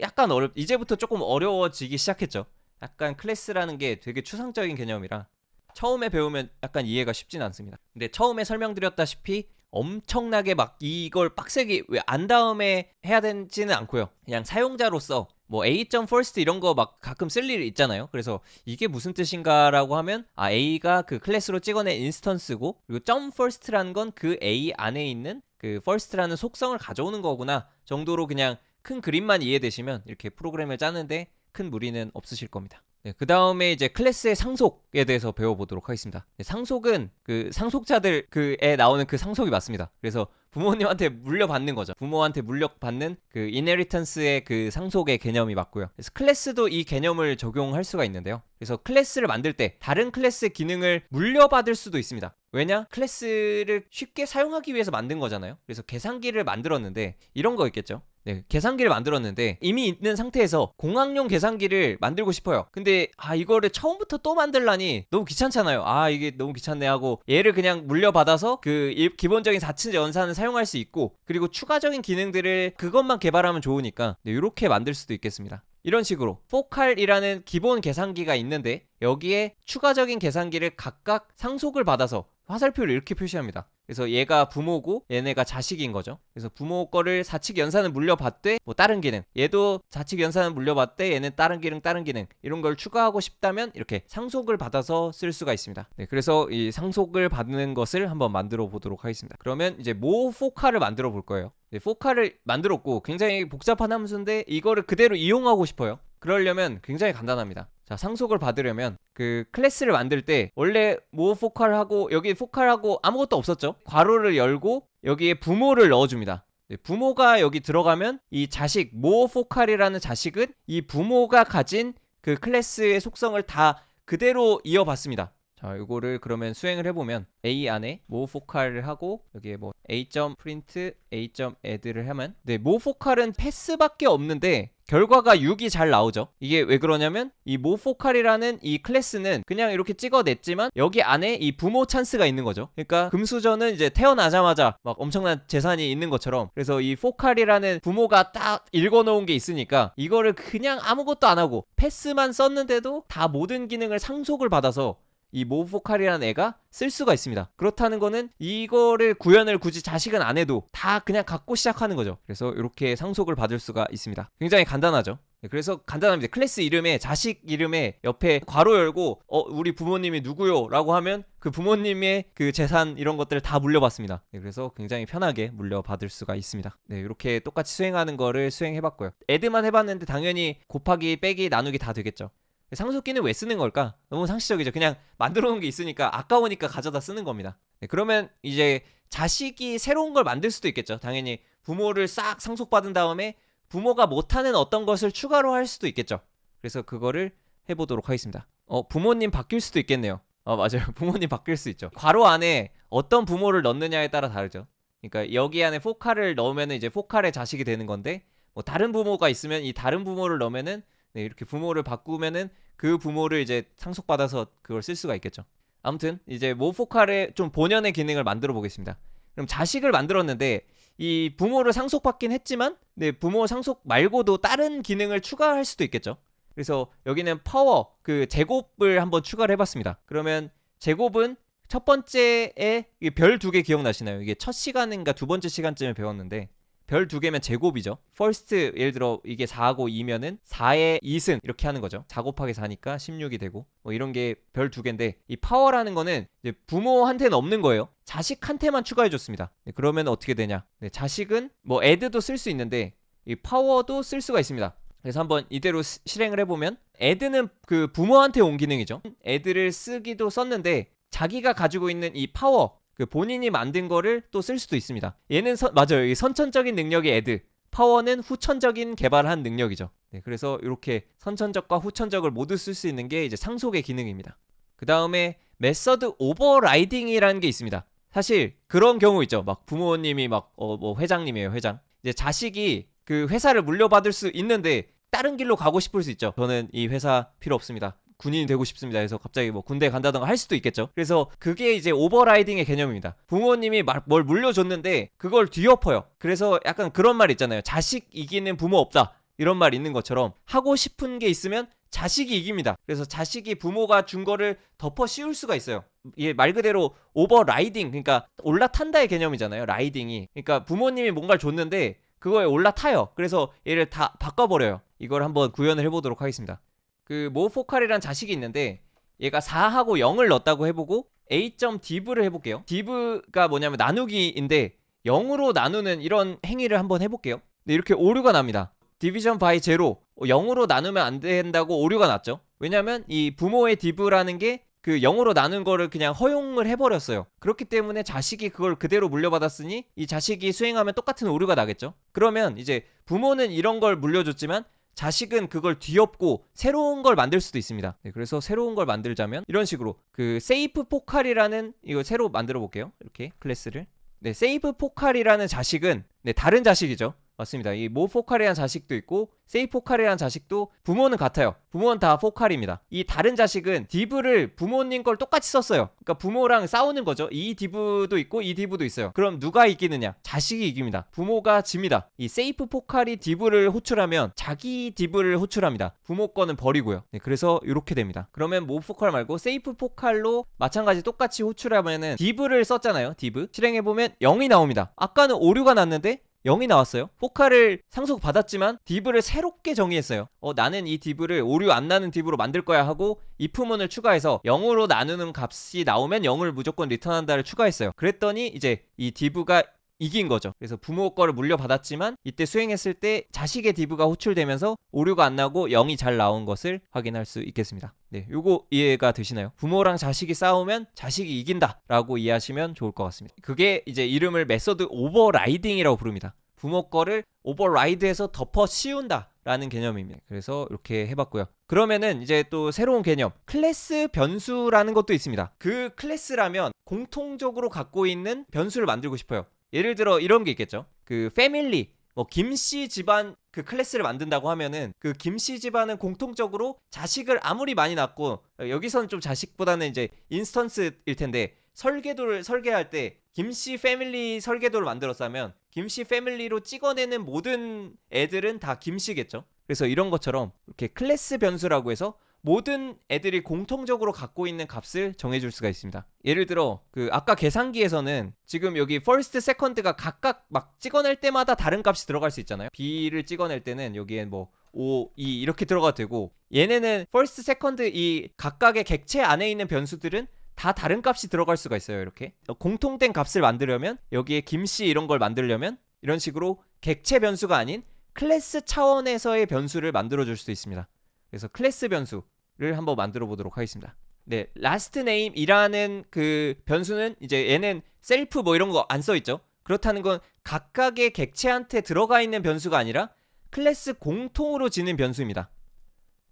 약간 이제부터 조금 어려워지기 시작했죠. 약간 클래스라는 게 되게 추상적인 개념이라 처음에 배우면 약간 이해가 쉽진 않습니다. 근데 처음에 설명드렸다시피 엄청나게 막 이걸 빡세게 왜 안 다음에 해야 되지는 않고요. 그냥 사용자로서 뭐 A.first 이런 거 막 가끔 쓸 일 있잖아요. 그래서 이게 무슨 뜻인가라고 하면 A가 그 클래스로 찍어낸 인스턴스고 그리고 .first라는 건 그 A 안에 있는 그 first라는 속성을 가져오는 거구나 정도로 그냥 큰 그림만 이해되시면 이렇게 프로그램을 짜는데 큰 무리는 없으실 겁니다. 그 다음에 이제 클래스의 상속에 대해서 배워보도록 하겠습니다. 상속은 그 상속자들에 나오는 그 상속이 맞습니다. 그래서 부모님한테 물려받는 거죠. 부모한테 물려받는 그 inheritance의 그 상속의 개념이 맞고요. 그래서 클래스도 이 개념을 적용할 수가 있는데요. 그래서 클래스를 만들 때 다른 클래스의 기능을 물려받을 수도 있습니다. 왜냐? 클래스를 쉽게 사용하기 위해서 만든 거잖아요. 그래서 계산기를 만들었는데 이런 거 있겠죠. 계산기를 만들었는데 이미 있는 상태에서 공학용 계산기를 만들고 싶어요. 근데 이거를 처음부터 또 만들라니 너무 귀찮잖아요. 이게 너무 귀찮네 하고 얘를 그냥 물려받아서 그 기본적인 4층 연산을 사용할 수 있고 그리고 추가적인 기능들을 그것만 개발하면 좋으니까 이렇게 만들 수도 있겠습니다. 이런 식으로 포칼이라는 기본 계산기가 있는데 여기에 추가적인 계산기를 각각 상속을 받아서 화살표를 이렇게 표시합니다. 그래서 얘가 부모고 얘네가 자식인 거죠. 그래서 부모 거를 사칙 연산을 물려받되 뭐 다른 기능, 얘도 사칙 연산을 물려받되 얘는 다른 기능 이런 걸 추가하고 싶다면 이렇게 상속을 받아서 쓸 수가 있습니다. 네, 그래서 이 상속을 받는 것을 한번 만들어 보도록 하겠습니다. 그러면 이제 모 포칼을 만들어 볼 거예요. 네, 포칼을 만들었고 굉장히 복잡한 함수인데 이거를 그대로 이용하고 싶어요. 그러려면 굉장히 간단합니다. 자, 상속을 받으려면 그 클래스를 만들 때 원래 모 포칼하고 여기 포칼하고 아무것도 없었죠. 괄호를 열고 여기에 부모를 넣어줍니다. 네, 부모가 여기 들어가면 이 자식 모 포칼이라는 자식은 이 부모가 가진 그 클래스의 속성을 다 그대로 이어받습니다. 자, 이거를 그러면 수행을 해보면 A 안에 모 포칼을 하고 여기에 뭐 a.print a.add를 하면 네, 모 포칼은 패스밖에 없는데 결과가 6이 잘 나오죠. 이게 왜 그러냐면 이 모 포칼이라는 이 클래스는 그냥 이렇게 찍어냈지만 여기 안에 이 부모 찬스가 있는 거죠. 그러니까 금수저는 이제 태어나자마자 막 엄청난 재산이 있는 것처럼 그래서 이 포칼이라는 부모가 딱 읽어놓은 게 있으니까 이거를 그냥 아무것도 안 하고 패스만 썼는데도 다 모든 기능을 상속을 받아서 이 모브포칼이라는 애가 쓸 수가 있습니다. 그렇다는 거는 이거를 구현을 굳이 자식은 안 해도 다 그냥 갖고 시작하는 거죠. 그래서 이렇게 상속을 받을 수가 있습니다. 굉장히 간단하죠. 그래서 간단합니다. 클래스 이름에 자식 이름에 옆에 괄호 열고 우리 부모님이 누구요? 라고 하면 그 부모님의 그 재산 이런 것들을 다 물려받습니다. 네, 그래서 굉장히 편하게 물려받을 수가 있습니다. 네, 이렇게 똑같이 수행하는 거를 수행해봤고요. 애드만 해봤는데 당연히 곱하기 빼기 나누기 다 되겠죠. 상속기는 왜 쓰는 걸까? 너무 상식적이죠. 그냥 만들어 놓은 게 있으니까 아까우니까 가져다 쓰는 겁니다. 네, 그러면 이제 자식이 새로운 걸 만들 수도 있겠죠. 당연히 부모를 싹 상속받은 다음에 부모가 못하는 어떤 것을 추가로 할 수도 있겠죠. 그래서 그거를 해보도록 하겠습니다. 부모님 바뀔 수도 있겠네요. 맞아요. 부모님 바뀔 수 있죠. 괄호 안에 어떤 부모를 넣느냐에 따라 다르죠. 그러니까 여기 안에 포칼을 넣으면 이제 포칼의 자식이 되는 건데 뭐 다른 부모가 있으면 이 다른 부모를 넣으면은 네, 이렇게 부모를 바꾸면은 그 부모를 이제 상속받아서 그걸 쓸 수가 있겠죠. 아무튼 이제 모포칼의 좀 본연의 기능을 만들어 보겠습니다. 그럼 자식을 만들었는데 이 부모를 상속받긴 했지만 네, 부모 상속 말고도 다른 기능을 추가할 수도 있겠죠. 그래서 여기는 파워 그 제곱을 한번 추가를 해봤습니다. 그러면 제곱은 첫 번째에 별 2개 기억나시나요? 이게 첫 시간인가 두 번째 시간쯤에 배웠는데 별 2개면 제곱이죠. first 예를 들어 이게 4하고 2면은 4의 2승 이렇게 하는 거죠. 4 곱하기 4니까 16이 되고 뭐 이런 게 별 2개인데 이 파워라는 거는 이제 부모한테는 없는 거예요. 자식한테만 추가해 줬습니다. 네, 그러면 어떻게 되냐? 네, 자식은 뭐 add도 쓸 수 있는데 이 파워도 쓸 수가 있습니다. 그래서 한번 이대로 실행을 해보면 add는 그 부모한테 온 기능이죠. add를 쓰기도 썼는데 자기가 가지고 있는 이 파워 그 본인이 만든 거를 또 쓸 수도 있습니다. 얘는 맞아요. 이 선천적인 능력이 add, 파워는 후천적인 개발한 능력이죠. 네, 그래서 이렇게 선천적과 후천적을 모두 쓸 수 있는 게 이제 상속의 기능입니다. 그 다음에 메서드 오버라이딩이라는 게 있습니다. 사실 그런 경우 있죠. 막 부모님이 막 뭐 회장님이에요, 회장. 이제 자식이 그 회사를 물려받을 수 있는데 다른 길로 가고 싶을 수 있죠. 저는 이 회사 필요 없습니다. 군인이 되고 싶습니다. 해서 갑자기 뭐 군대 간다던가 할 수도 있겠죠. 그래서 그게 이제 오버라이딩의 개념입니다. 부모님이 뭘 물려줬는데 그걸 뒤엎어요. 그래서 약간 그런 말 있잖아요. 자식 이기는 부모 없다. 이런 말 있는 것처럼 하고 싶은 게 있으면 자식이 이깁니다. 그래서 자식이 부모가 준 거를 덮어 씌울 수가 있어요. 이게 말 그대로 오버라이딩, 그러니까 올라탄다의 개념이잖아요. 라이딩이. 그러니까 부모님이 뭔가를 줬는데 그거에 올라타요. 그래서 얘를 다 바꿔버려요. 이걸 한번 구현을 해보도록 하겠습니다. 그 모포칼이란 자식이 있는데 얘가 4하고 0을 넣었다고 해보고 a.div를 해볼게요. div가 뭐냐면 나누기인데 0으로 나누는 이런 행위를 한번 해볼게요. 네, 이렇게 오류가 납니다. division by 0 0으로 나누면 안 된다고 오류가 났죠. 왜냐면 이 부모의 div라는 게 그 0으로 나눈 거를 그냥 허용을 해버렸어요. 그렇기 때문에 자식이 그걸 그대로 물려받았으니 이 자식이 수행하면 똑같은 오류가 나겠죠. 그러면 이제 부모는 이런 걸 물려줬지만 자식은 그걸 뒤엎고 새로운 걸 만들 수도 있습니다. 네, 그래서 새로운 걸 만들자면 이런 식으로 그 세이프 포칼이라는 이거 새로 만들어 볼게요. 이렇게 클래스를. 네, 세이프 포칼이라는 자식은 네, 다른 자식이죠. 맞습니다. 이 모 포칼이라는 자식도 있고 세이 포칼이라는 자식도 부모는 같아요. 부모는 다 포칼입니다. 이 다른 자식은 디브를 부모님 걸 똑같이 썼어요. 그러니까 부모랑 싸우는 거죠. 이 디브도 있고 이 디브도 있어요. 그럼 누가 이기느냐? 자식이 이깁니다. 부모가 집니다. 이 세이프 포칼이 디브를 호출하면 자기 디브를 호출합니다. 부모 거는 버리고요. 네, 그래서 이렇게 됩니다. 그러면 모 포칼 말고 세이프 포칼로 마찬가지 똑같이 호출하면은 디브를 썼잖아요. 디브 실행해보면 0이 나옵니다. 아까는 오류가 났는데 0이 나왔어요. 포칼을 상속 받았지만 div를 새롭게 정의했어요. 나는 이 div를 오류 안 나는 div로 만들 거야 하고 if문을 추가해서 0으로 나누는 값이 나오면 0을 무조건 리턴한다를 추가했어요. 그랬더니 이제 이 div가 이긴 거죠. 그래서 부모 거를 물려받았지만 이때 수행했을 때 자식의 div가 호출되면서 오류가 안 나고 0이 잘 나온 것을 확인할 수 있겠습니다. 네, 요거 이해가 되시나요? 부모랑 자식이 싸우면 자식이 이긴다 라고 이해하시면 좋을 것 같습니다. 그게 이제 이름을 메서드 오버라이딩이라고 부릅니다. 부모 거를 오버라이드해서 덮어 씌운다 라는 개념입니다. 그래서 이렇게 해봤고요. 그러면은 이제 또 새로운 개념 클래스 변수라는 것도 있습니다. 그 클래스라면 공통적으로 갖고 있는 변수를 만들고 싶어요. 예를 들어 이런 게 있겠죠. 그 패밀리 김씨 집안 그 클래스를 만든다고 하면은 그 김씨 집안은 공통적으로 자식을 아무리 많이 낳고 여기서는 좀 자식보다는 이제 인스턴스일 텐데 설계도를 설계할 때 김씨 패밀리 설계도를 만들었다면 김씨 패밀리로 찍어내는 모든 애들은 다 김씨겠죠. 그래서 이런 것처럼 이렇게 클래스 변수라고 해서 모든 애들이 공통적으로 갖고 있는 값을 정해줄 수가 있습니다. 예를 들어 그 아까 계산기에서는 지금 여기 first, second가 각각 막 찍어낼 때마다 다른 값이 들어갈 수 있잖아요. B를 찍어낼 때는 여기엔 5, 2 이렇게 들어가도 되고 얘네는 first, second 이 각각의 객체 안에 있는 변수들은 다 다른 값이 들어갈 수가 있어요. 이렇게 공통된 값을 만들려면 여기에 김씨 이런 걸 만들려면 이런 식으로 객체 변수가 아닌 클래스 차원에서의 변수를 만들어줄 수도 있습니다. 그래서 클래스 변수를 한번 만들어 보도록 하겠습니다. 네, last name이라는 그 변수는 이제 얘는 셀프 이런 거 안 써 있죠. 그렇다는 건 각각의 객체한테 들어가 있는 변수가 아니라 클래스 공통으로 지는 변수입니다.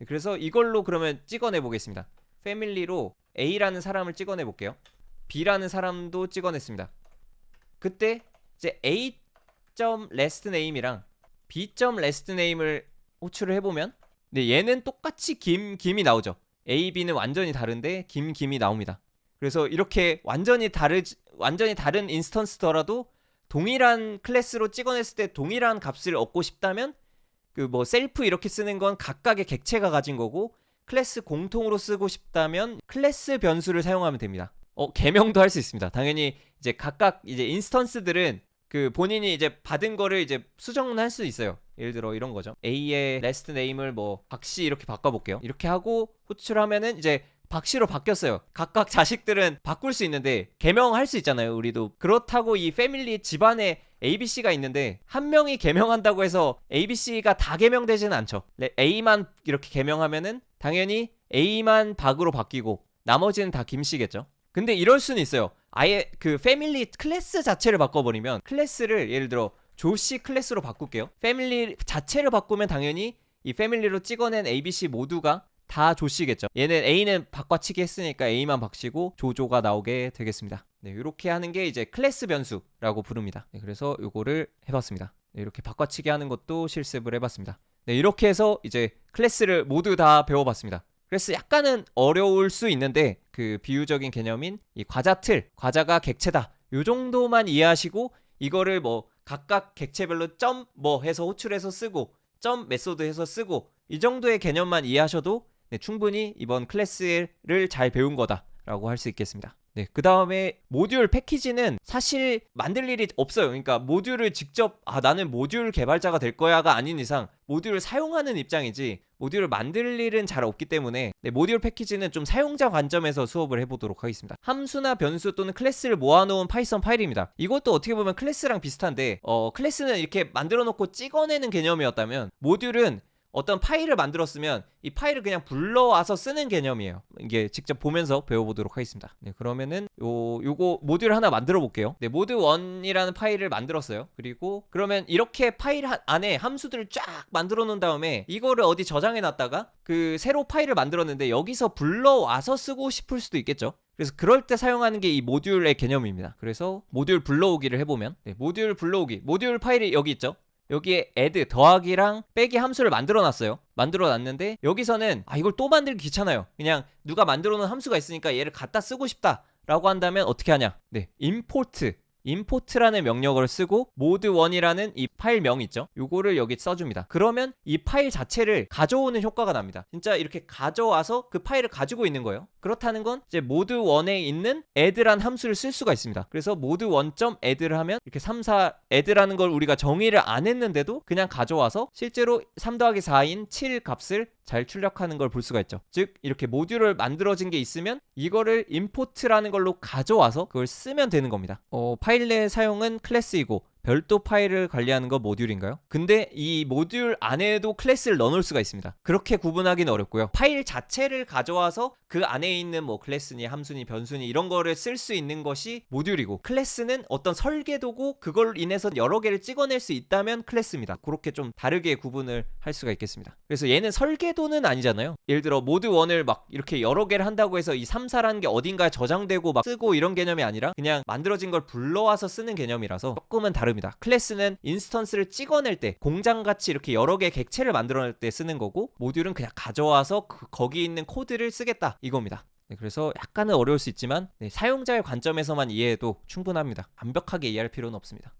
그래서 이걸로 그러면 찍어내 보겠습니다. 패밀리로 A라는 사람을 찍어내 볼게요. B라는 사람도 찍어냈습니다. 그때 이제 A.last name이랑 B.last name을 호출을 해보면 네, 얘는 똑같이 김이 나오죠. A, B는 완전히 다른데 김이 나옵니다. 그래서 이렇게 완전히 다른 인스턴스더라도 동일한 클래스로 찍어냈을 때 동일한 값을 얻고 싶다면 그 셀프 이렇게 쓰는 건 각각의 객체가 가진 거고 클래스 공통으로 쓰고 싶다면 클래스 변수를 사용하면 됩니다. 개명도 할 수 있습니다. 당연히 이제 각각 이제 인스턴스들은 그 본인이 이제 받은 거를 이제 수정할 수 있어요. 예를 들어 이런 거죠. A의 last name을 박씨 이렇게 바꿔볼게요. 이렇게 하고 호출하면은 이제 박씨로 바뀌었어요. 각각 자식들은 바꿀 수 있는데 개명할 수 있잖아요. 우리도 그렇다고 이 패밀리 집안에 ABC가 있는데 한 명이 개명한다고 해서 ABC가 다 개명되지는 않죠. A만 이렇게 개명하면은 당연히 A만 박으로 바뀌고 나머지는 다 김씨겠죠. 근데 이럴 수는 있어요. 아예 그 패밀리 클래스 자체를 바꿔버리면 클래스를 예를 들어 조씨 클래스로 바꿀게요. 패밀리 자체를 바꾸면 당연히 이 패밀리로 찍어낸 ABC 모두가 다 조씨겠죠. 얘는 A는 바꿔치기 했으니까 A만 박씨고 조조가 나오게 되겠습니다. 네, 이렇게 하는 게 이제 클래스 변수라고 부릅니다. 네, 그래서 요거를 해봤습니다. 네, 이렇게 바꿔치기 하는 것도 실습을 해봤습니다. 네, 이렇게 해서 이제 클래스를 모두 다 배워봤습니다. 그래서 약간은 어려울 수 있는데 그 비유적인 개념인 이 과자가 객체다. 요 정도만 이해하시고 이거를 각각 객체별로 점 해서 호출해서 쓰고 점 메소드 해서 쓰고 이 정도의 개념만 이해하셔도 네, 충분히 이번 클래스를 잘 배운 거다라고 할 수 있겠습니다. 네, 그 다음에 모듈 패키지는 사실 만들 일이 없어요. 그러니까 모듈을 직접 나는 모듈 개발자가 될 거야가 아닌 이상 모듈을 사용하는 입장이지 모듈을 만들 일은 잘 없기 때문에 네, 모듈 패키지는 좀 사용자 관점에서 수업을 해보도록 하겠습니다. 함수나 변수 또는 클래스를 모아놓은 파이썬 파일입니다. 이것도 어떻게 보면 클래스랑 비슷한데 클래스는 이렇게 만들어 놓고 찍어내는 개념이었다면 모듈은 어떤 파일을 만들었으면 이 파일을 그냥 불러와서 쓰는 개념이에요. 이게 직접 보면서 배워보도록 하겠습니다. 네, 그러면은 요거 모듈 하나 만들어 볼게요. 네, 모드1이라는 파일을 만들었어요. 그리고 그러면 이렇게 파일 안에 함수들을 쫙 만들어 놓은 다음에 이거를 어디 저장해 놨다가 그 새로 파일을 만들었는데 여기서 불러와서 쓰고 싶을 수도 있겠죠. 그래서 그럴 때 사용하는 게 이 모듈의 개념입니다. 그래서 모듈 불러오기를 해보면 네, 모듈 불러오기 모듈 파일이 여기 있죠. 여기에 add 더하기랑 빼기 함수를 만들어 놨어요. 만들어 놨는데 여기서는 이걸 또 만들기 귀찮아요. 그냥 누가 만들어 놓은 함수가 있으니까 얘를 갖다 쓰고 싶다 라고 한다면 어떻게 하냐? 네, import라는 명령어를 쓰고 mod1이라는 이 파일명 있죠? 요거를 여기 써줍니다. 그러면 이 파일 자체를 가져오는 효과가 납니다. 진짜 이렇게 가져와서 그 파일을 가지고 있는 거예요. 그렇다는 건 이제 mod1에 있는 add란 함수를 쓸 수가 있습니다. 그래서 mod1.add를 하면 이렇게 3, 4 add라는 걸 우리가 정의를 안 했는데도 그냥 가져와서 실제로 3 더하기 4인 7 값을 잘 출력하는 걸 볼 수가 있죠. 즉 이렇게 모듈을 만들어진 게 있으면 이거를 import라는 걸로 가져와서 그걸 쓰면 되는 겁니다. 파일 내 사용은 클래스이고 별도 파일을 관리하는 거 모듈인가요? 근데 이 모듈 안에도 클래스를 넣어놓을 수가 있습니다. 그렇게 구분하기는 어렵고요. 파일 자체를 가져와서 그 안에 있는 뭐 클래스니 함수니 변수니 이런 거를 쓸 수 있는 것이 모듈이고, 클래스는 어떤 설계도고 그걸 인해서 여러 개를 찍어낼 수 있다면 클래스입니다. 그렇게 좀 다르게 구분을 할 수가 있겠습니다. 그래서 얘는 설계도는 아니잖아요. 예를 들어 모드1을 막 이렇게 여러 개를 한다고 해서 이 3, 4라는 게 어딘가에 저장되고 막 쓰고 이런 개념이 아니라 그냥 만들어진 걸 불러와서 쓰는 개념이라서 조금은 다릅니다. 클래스는 인스턴스를 찍어낼 때 공장같이 이렇게 여러 개의 객체를 만들어낼 때 쓰는 거고, 모듈은 그냥 가져와서 거기 있는 코드를 쓰겠다 이겁니다. 네, 그래서 약간은 어려울 수 있지만 사용자의 관점에서만 이해해도 충분합니다. 완벽하게 이해할 필요는 없습니다.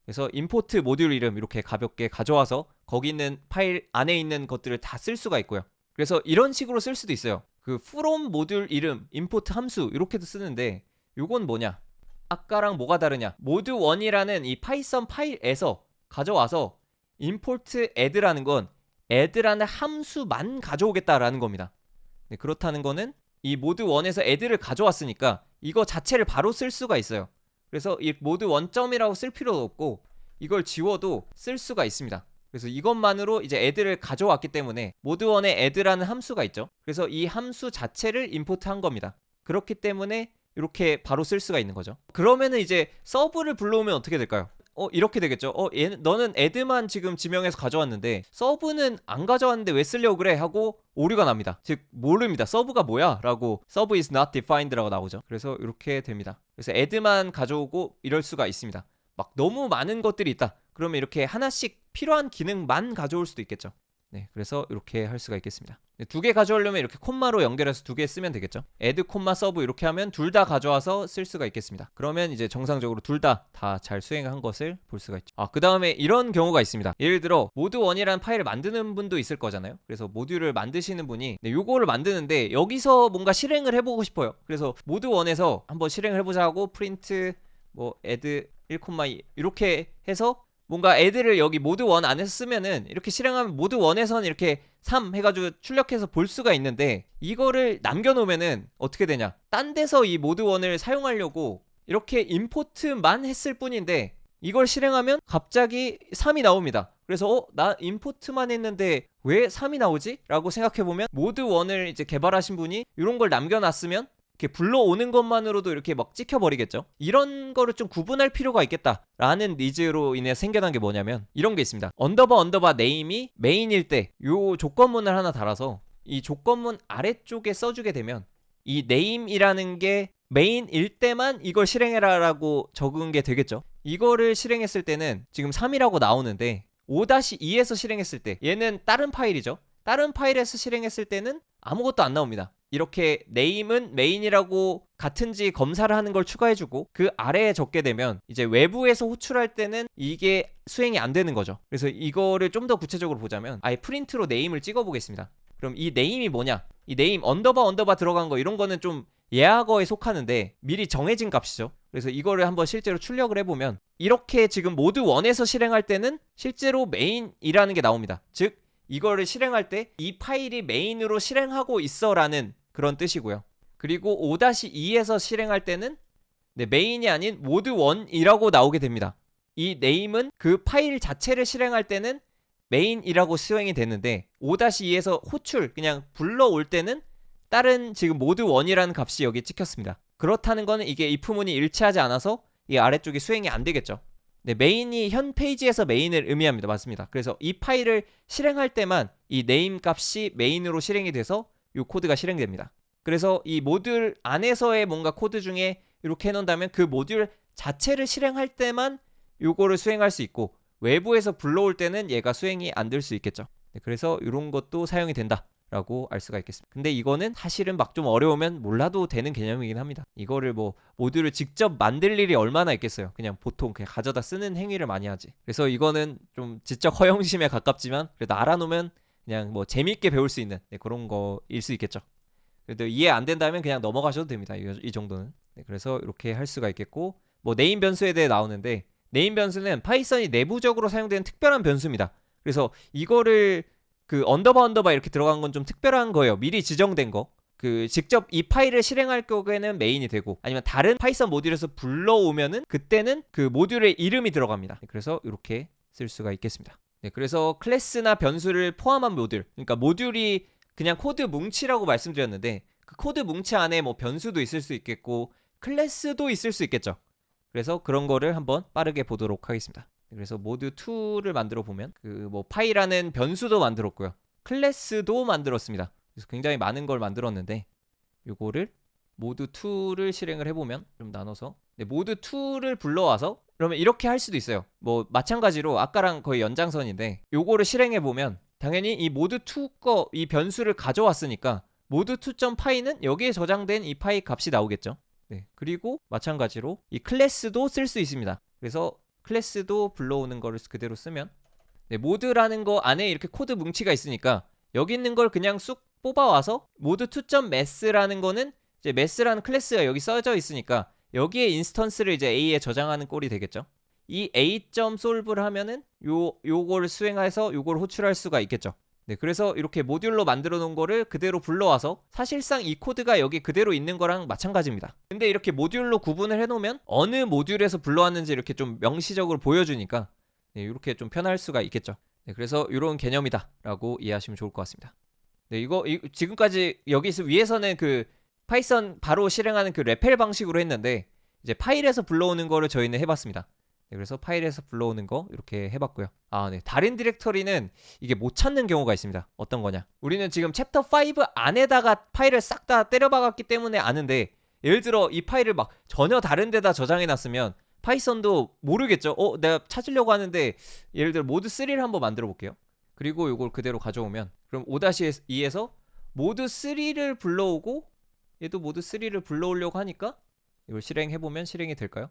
그래서 import 모듈 이름 이렇게 가볍게 가져와서 거기 있는 파일 안에 있는 것들을 다 쓸 수가 있고요. 그래서 이런 식으로 쓸 수도 있어요. 그 from 모듈 이름 import 함수 이렇게도 쓰는데, 요건 뭐냐? 아까랑 뭐가 다르냐? mod1이라는 이 파이썬 파일에서 가져와서 import add라는 건 add라는 함수만 가져오겠다라는 겁니다. 네, 그렇다는 거는 이 mod1에서 add를 가져왔으니까 이거 자체를 바로 쓸 수가 있어요. 그래서 이 mod1점이라고 쓸 필요도 없고 이걸 지워도 쓸 수가 있습니다. 그래서 이것만으로 이제 add를 가져왔기 때문에 mod1에 add라는 함수가 있죠. 그래서 이 함수 자체를 임포트한 겁니다. 그렇기 때문에 이렇게 바로 쓸 수가 있는 거죠. 그러면은 이제 서브를 불러오면 어떻게 될까요? 이렇게 되겠죠. 너는 add만 지금 지명해서 가져왔는데 서브는 안 가져왔는데 왜 쓰려고 그래? 하고 오류가 납니다. 즉 모릅니다. 서브가 뭐야? 라고 sub is not defined 라고 나오죠. 그래서 이렇게 됩니다. 그래서 add만 가져오고 이럴 수가 있습니다. 막 너무 많은 것들이 있다. 그러면 이렇게 하나씩 필요한 기능만 가져올 수도 있겠죠. 네, 그래서 이렇게 할 수가 있겠습니다. 두 개 가져오려면 이렇게 콤마로 연결해서 두 개 쓰면 되겠죠. add, 서브 이렇게 하면 둘 다 가져와서 쓸 수가 있겠습니다. 그러면 이제 정상적으로 둘 다 잘 수행한 것을 볼 수가 있죠. 그 다음에 이런 경우가 있습니다. 예를 들어 mod1이라는 파일을 만드는 분도 있을 거잖아요. 그래서 모듈을 만드시는 분이 요거를 만드는데 여기서 뭔가 실행을 해보고 싶어요. 그래서 mod1에서 한번 실행을 해보자 하고 print add 1,2 이렇게 해서 뭔가 add를 여기 mod1 안에서 쓰면은 이렇게 실행하면 mod1에서는 이렇게 3 해가지고 출력해서 볼 수가 있는데, 이거를 남겨놓으면은 어떻게 되냐? 딴 데서 이 mod1을 사용하려고 이렇게 임포트만 했을 뿐인데 이걸 실행하면 갑자기 3이 나옵니다. 그래서 나 임포트만 했는데 왜 3이 나오지? 라고 생각해보면 mod1을 이제 개발하신 분이 이런 걸 남겨놨으면 이렇게 불러오는 것만으로도 이렇게 막 찍혀버리겠죠. 이런 거를 좀 구분할 필요가 있겠다라는 니즈로 인해 생겨난 게 뭐냐면 이런 게 있습니다. 언더바 네임이 메인일 때 요 조건문을 하나 달아서 이 조건문 아래쪽에 써주게 되면 이 네임이라는 게 메인일 때만 이걸 실행해라 라고 적은 게 되겠죠. 이거를 실행했을 때는 지금 3이라고 나오는데 5-2에서 실행했을 때 얘는 다른 파일이죠. 다른 파일에서 실행했을 때는 아무것도 안 나옵니다. 이렇게 네임은 메인이라고 같은지 검사를 하는 걸 추가해주고 그 아래에 적게 되면 이제 외부에서 호출할 때는 이게 수행이 안 되는 거죠. 그래서 이거를 좀 더 구체적으로 보자면 아예 프린트로 네임을 찍어보겠습니다. 그럼 이 네임이 뭐냐? 이 네임 언더바 들어간 거 이런 거는 좀 예하거에 속하는데 미리 정해진 값이죠. 그래서 이거를 한번 실제로 출력을 해보면 이렇게 지금 mod1에서 실행할 때는 실제로 메인이라는 게 나옵니다. 즉 이거를 실행할 때 이 파일이 메인으로 실행하고 있어 라는 그런 뜻이고요. 그리고 5-2에서 실행할 때는 메인이 아닌 mod1이라고 나오게 됩니다. 이 네임은 그 파일 자체를 실행할 때는 메인이라고 수행이 되는데 5-2에서 호출 그냥 불러올 때는 다른 지금 mod1이라는 값이 여기 찍혔습니다. 그렇다는 거는 이게 if문이 일치하지 않아서 이 아래쪽이 수행이 안 되겠죠. 메인이 현 페이지에서 메인을 의미합니다. 맞습니다. 그래서 이 파일을 실행할 때만 이 네임 값이 메인으로 실행이 돼서 이 코드가 실행됩니다. 그래서 이 모듈 안에서의 뭔가 코드 중에 이렇게 해놓는다면 그 모듈 자체를 실행할 때만 요거를 수행할 수 있고 외부에서 불러올 때는 얘가 수행이 안 될 수 있겠죠. 네, 그래서 이런 것도 사용이 된다 라고 알 수가 있겠습니다. 근데 이거는 사실은 막 좀 어려우면 몰라도 되는 개념이긴 합니다. 이거를 뭐 모듈을 직접 만들 일이 얼마나 있겠어요. 그냥 보통 그냥 가져다 쓰는 행위를 많이 하지. 그래서 이거는 좀 지적 허영심에 가깝지만 그래도 알아놓으면 그냥 뭐 재밌게 배울 수 있는 그런 거일 수 있겠죠. 그래도 이해 안 된다면 그냥 넘어가셔도 됩니다. 이 정도는. 네, 그래서 이렇게 할 수가 있겠고, 뭐 네임 변수에 대해 나오는데, 네임 변수는 파이썬이 내부적으로 사용되는 특별한 변수입니다. 그래서 이거를 그 언더바 이렇게 들어간 건 좀 특별한 거예요. 미리 지정된 거. 그 직접 이 파일을 실행할 경우에는 메인이 되고, 아니면 다른 파이썬 모듈에서 불러오면은 그때는 그 모듈의 이름이 들어갑니다. 그래서 이렇게 쓸 수가 있겠습니다. 네, 그래서 클래스나 변수를 포함한 모듈, 그러니까 모듈이 그냥 코드 뭉치라고 말씀드렸는데, 그 코드 뭉치 안에 뭐 변수도 있을 수 있겠고 클래스도 있을 수 있겠죠. 그래서 그런 거를 한번 빠르게 보도록 하겠습니다. 그래서 모드2를 만들어 보면 그 뭐 파이라는 변수도 만들었고요, 클래스도 만들었습니다. 그래서 굉장히 많은 걸 만들었는데, 요거를 모드2를 실행을 해보면 좀 나눠서, 모드2를 불러와서 그러면 이렇게 할 수도 있어요. 뭐 마찬가지로 아까랑 거의 연장선인데, 요거를 실행해보면 당연히 이 모드2 거 이 변수를 가져왔으니까 모드2.py는 여기에 저장된 이 파이 값이 나오겠죠. 네, 그리고 마찬가지로 이 클래스도 쓸 수 있습니다. 그래서 클래스도 불러오는 거를 그대로 쓰면, 모드라는 거 안에 이렇게 코드 뭉치가 있으니까 여기 있는 걸 그냥 쑥 뽑아와서 모드2.math라는 거는 이제 math라는 클래스가 여기 써져 있으니까 여기에 인스턴스를 이제 A에 저장하는 꼴이 되겠죠. 이 A.solve를 하면은 요거를 수행해서 요거를 호출할 수가 있겠죠. 네, 그래서 이렇게 모듈로 만들어 놓은 거를 그대로 불러와서 사실상 이 코드가 여기 그대로 있는 거랑 마찬가지입니다. 근데 이렇게 모듈로 구분을 해놓으면 어느 모듈에서 불러왔는지 이렇게 좀 명시적으로 보여주니까 이렇게 좀 편할 수가 있겠죠. 네, 그래서 이런 개념이다 라고 이해하시면 좋을 것 같습니다. 네, 이거 지금까지 여기서 위에서는 그 파이썬 바로 실행하는 그 레펠 방식으로 했는데, 이제 파일에서 불러오는 거를 저희는 해봤습니다. 네, 그래서 파일에서 불러오는 거 이렇게 해봤고요. 네, 다른 디렉터리는 이게 못 찾는 경우가 있습니다. 어떤 거냐, 우리는 지금 챕터 5 안에다가 파일을 싹 다 때려박았기 때문에 아는데, 예를 들어 이 파일을 막 전혀 다른 데다 저장해놨으면 파이썬도 모르겠죠. 내가 찾으려고 하는데 예를 들어 모드3를 한번 만들어 볼게요. 그리고 이걸 그대로 가져오면, 그럼 5-2에서 모드3를 불러오고, 얘도 모드3를 불러오려고 하니까 이걸 실행해보면 실행이 될까요?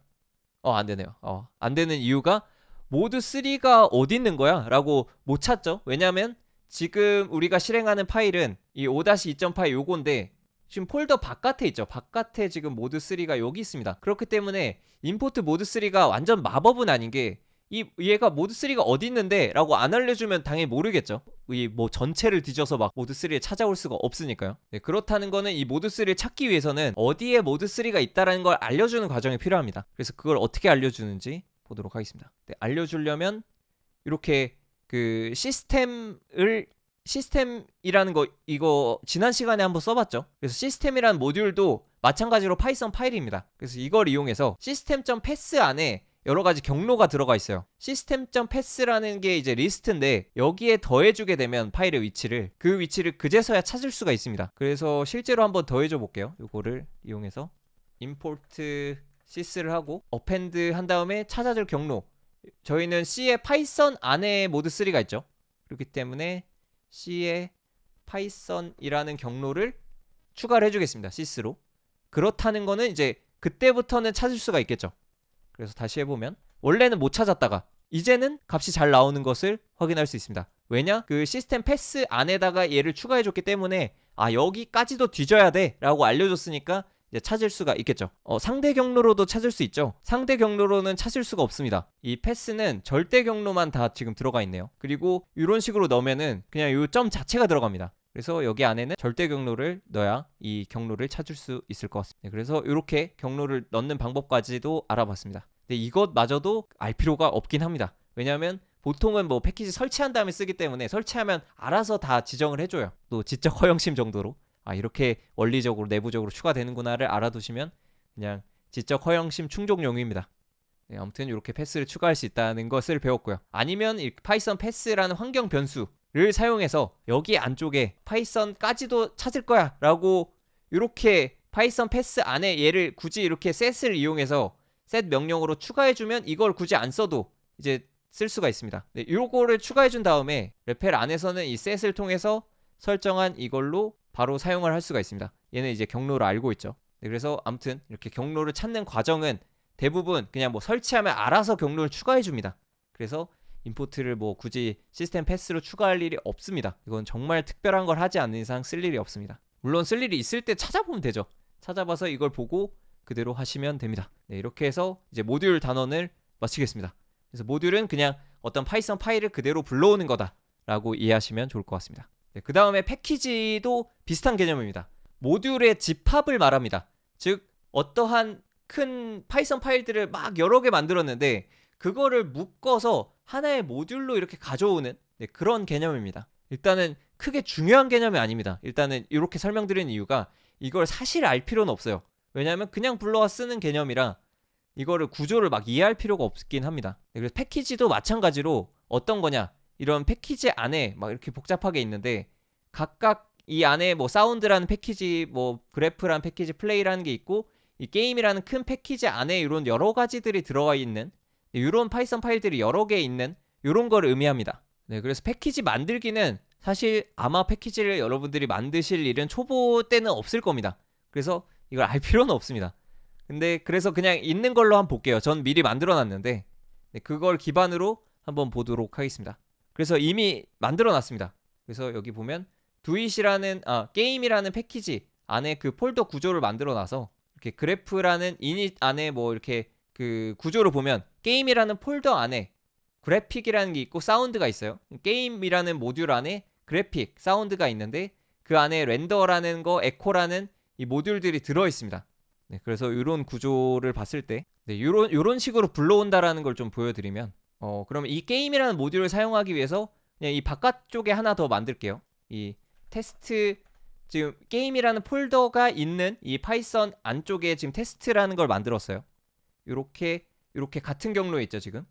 안 되네요. 안 되는 이유가 모드3가 어디 있는 거야? 라고 못 찾죠. 왜냐면 지금 우리가 실행하는 파일은 이 5-2.py 요건데, 지금 폴더 바깥에 있죠. 바깥에 지금 모드3가 여기 있습니다. 그렇기 때문에 임포트 모드3가 완전 마법은 아닌 게, 얘가 모드3가 어디 있는데 라고 안 알려주면 당연히 모르겠죠. 이 뭐 전체를 뒤져서 막 모드3에 찾아올 수가 없으니까요. 네, 그렇다는 거는 이 모드3를 찾기 위해서는 어디에 모드3가 있다라는 걸 알려주는 과정이 필요합니다. 그래서 그걸 어떻게 알려주는지 보도록 하겠습니다. 네, 알려주려면 이렇게 그 시스템이라는 거, 이거 지난 시간에 한번 써봤죠. 그래서 시스템이라는 모듈도 마찬가지로 파이썬 파일입니다. 그래서 이걸 이용해서 시스템.path 안에 여러 가지 경로가 들어가 있어요. 시스템.path라는 게 이제 리스트인데, 여기에 더해주게 되면 파일의 위치를, 그 위치를 그제서야 찾을 수가 있습니다. 그래서 실제로 한번 더해줘 볼게요. 이거를 이용해서 import sys를 하고 append 한 다음에 찾아줄 경로, 저희는 C에 파이썬 안에 모드3가 있죠. 그렇기 때문에 C에 파이썬이라는 경로를 추가를 해주겠습니다. sys로. 그렇다는 거는 이제 그때부터는 찾을 수가 있겠죠. 그래서 다시 해보면 원래는 못 찾았다가 이제는 값이 잘 나오는 것을 확인할 수 있습니다. 왜냐? 그 시스템 패스 안에다가 얘를 추가해줬기 때문에 여기까지도 뒤져야 돼 라고 알려줬으니까 이제 찾을 수가 있겠죠. 상대 경로로도 찾을 수 있죠. 상대 경로로는 찾을 수가 없습니다. 이 패스는 절대 경로만 다 지금 들어가 있네요. 그리고 이런 식으로 넣으면은 그냥 이 점 자체가 들어갑니다. 그래서 여기 안에는 절대 경로를 넣어야 이 경로를 찾을 수 있을 것 같습니다. 그래서 이렇게 경로를 넣는 방법까지도 알아봤습니다. 근데 이것마저도 알 필요가 없긴 합니다. 왜냐하면 보통은 뭐 패키지 설치한 다음에 쓰기 때문에 설치하면 알아서 다 지정을 해줘요. 또 지적 허영심 정도로 이렇게 원리적으로 내부적으로 추가되는구나를 알아두시면 그냥 지적 허영심 충족용입니다. 네, 아무튼 이렇게 패스를 추가할 수 있다는 것을 배웠고요. 아니면 이 파이썬 패스라는 환경 변수를 사용해서 여기 안쪽에 파이썬까지도 찾을 거야 라고, 이렇게 파이썬 패스 안에 얘를 굳이 이렇게 set을 이용해서 set 명령으로 추가해주면 이걸 굳이 안 써도 이제 쓸 수가 있습니다. 네, 요거를 추가해 준 다음에 레펠 안에서는 이 셋을 통해서 설정한 이걸로 바로 사용을 할 수가 있습니다. 얘는 이제 경로를 알고 있죠. 네, 그래서 아무튼 이렇게 경로를 찾는 과정은 대부분 그냥 뭐 설치하면 알아서 경로를 추가해 줍니다. 그래서 임포트를 뭐 굳이 시스템 패스로 추가할 일이 없습니다. 이건 정말 특별한 걸 하지 않는 이상 쓸 일이 없습니다. 물론 쓸 일이 있을 때 찾아보면 되죠. 찾아봐서 이걸 보고 그대로 하시면 됩니다. 네, 이렇게 해서 이제 모듈 단원을 마치겠습니다. 그래서 모듈은 그냥 어떤 파이썬 파일을 그대로 불러오는 거다라고 이해하시면 좋을 것 같습니다. 네, 그 다음에 패키지도 비슷한 개념입니다. 모듈의 집합을 말합니다. 즉 어떠한 큰 파이썬 파일들을 막 여러 개 만들었는데 그거를 묶어서 하나의 모듈로 이렇게 가져오는 그런 개념입니다. 일단은 크게 중요한 개념이 아닙니다. 일단은 이렇게 설명드리는 이유가 이걸 사실 알 필요는 없어요. 왜냐하면 그냥 불러와 쓰는 개념이라 이거를 구조를 막 이해할 필요가 없긴 합니다. 그래서 패키지도 마찬가지로 어떤 거냐, 이런 패키지 안에 막 이렇게 복잡하게 있는데 각각 이 안에 뭐 사운드라는 패키지, 뭐 그래프라는 패키지, 플레이라는 게 있고 이 게임이라는 큰 패키지 안에 이런 여러 가지들이 들어가 있는 이런 파이썬 파일들이 여러 개 있는 이런 걸 의미합니다. 네, 그래서 패키지 만들기는 사실 아마 패키지를 여러분들이 만드실 일은 초보 때는 없을 겁니다. 그래서 이걸 알 필요는 없습니다. 근데 그래서 그냥 있는 걸로 한번 볼게요. 전 미리 만들어 놨는데 그걸 기반으로 한번 보도록 하겠습니다. 그래서 이미 만들어 놨습니다. 그래서 여기 보면 두잇이라는 게임이라는 패키지 안에 그 폴더 구조를 만들어 놔서 이렇게 그래프라는 이닛 안에 뭐 이렇게 그 구조를 보면 게임이라는 폴더 안에 그래픽이라는 게 있고 사운드가 있어요. 게임이라는 모듈 안에 그래픽, 사운드가 있는데 그 안에 렌더라는 거, 에코라는 이 모듈들이 들어 있습니다. 네, 그래서 이런 구조를 봤을 때 이런 식으로 불러온다라는 걸 좀 보여드리면 그러면 이 게임이라는 모듈을 사용하기 위해서 그냥 이 바깥쪽에 하나 더 만들게요. 이 테스트, 지금 게임이라는 폴더가 있는 이 파이썬 안쪽에 지금 테스트라는 걸 만들었어요. 요렇게 같은 경로에 있죠 지금.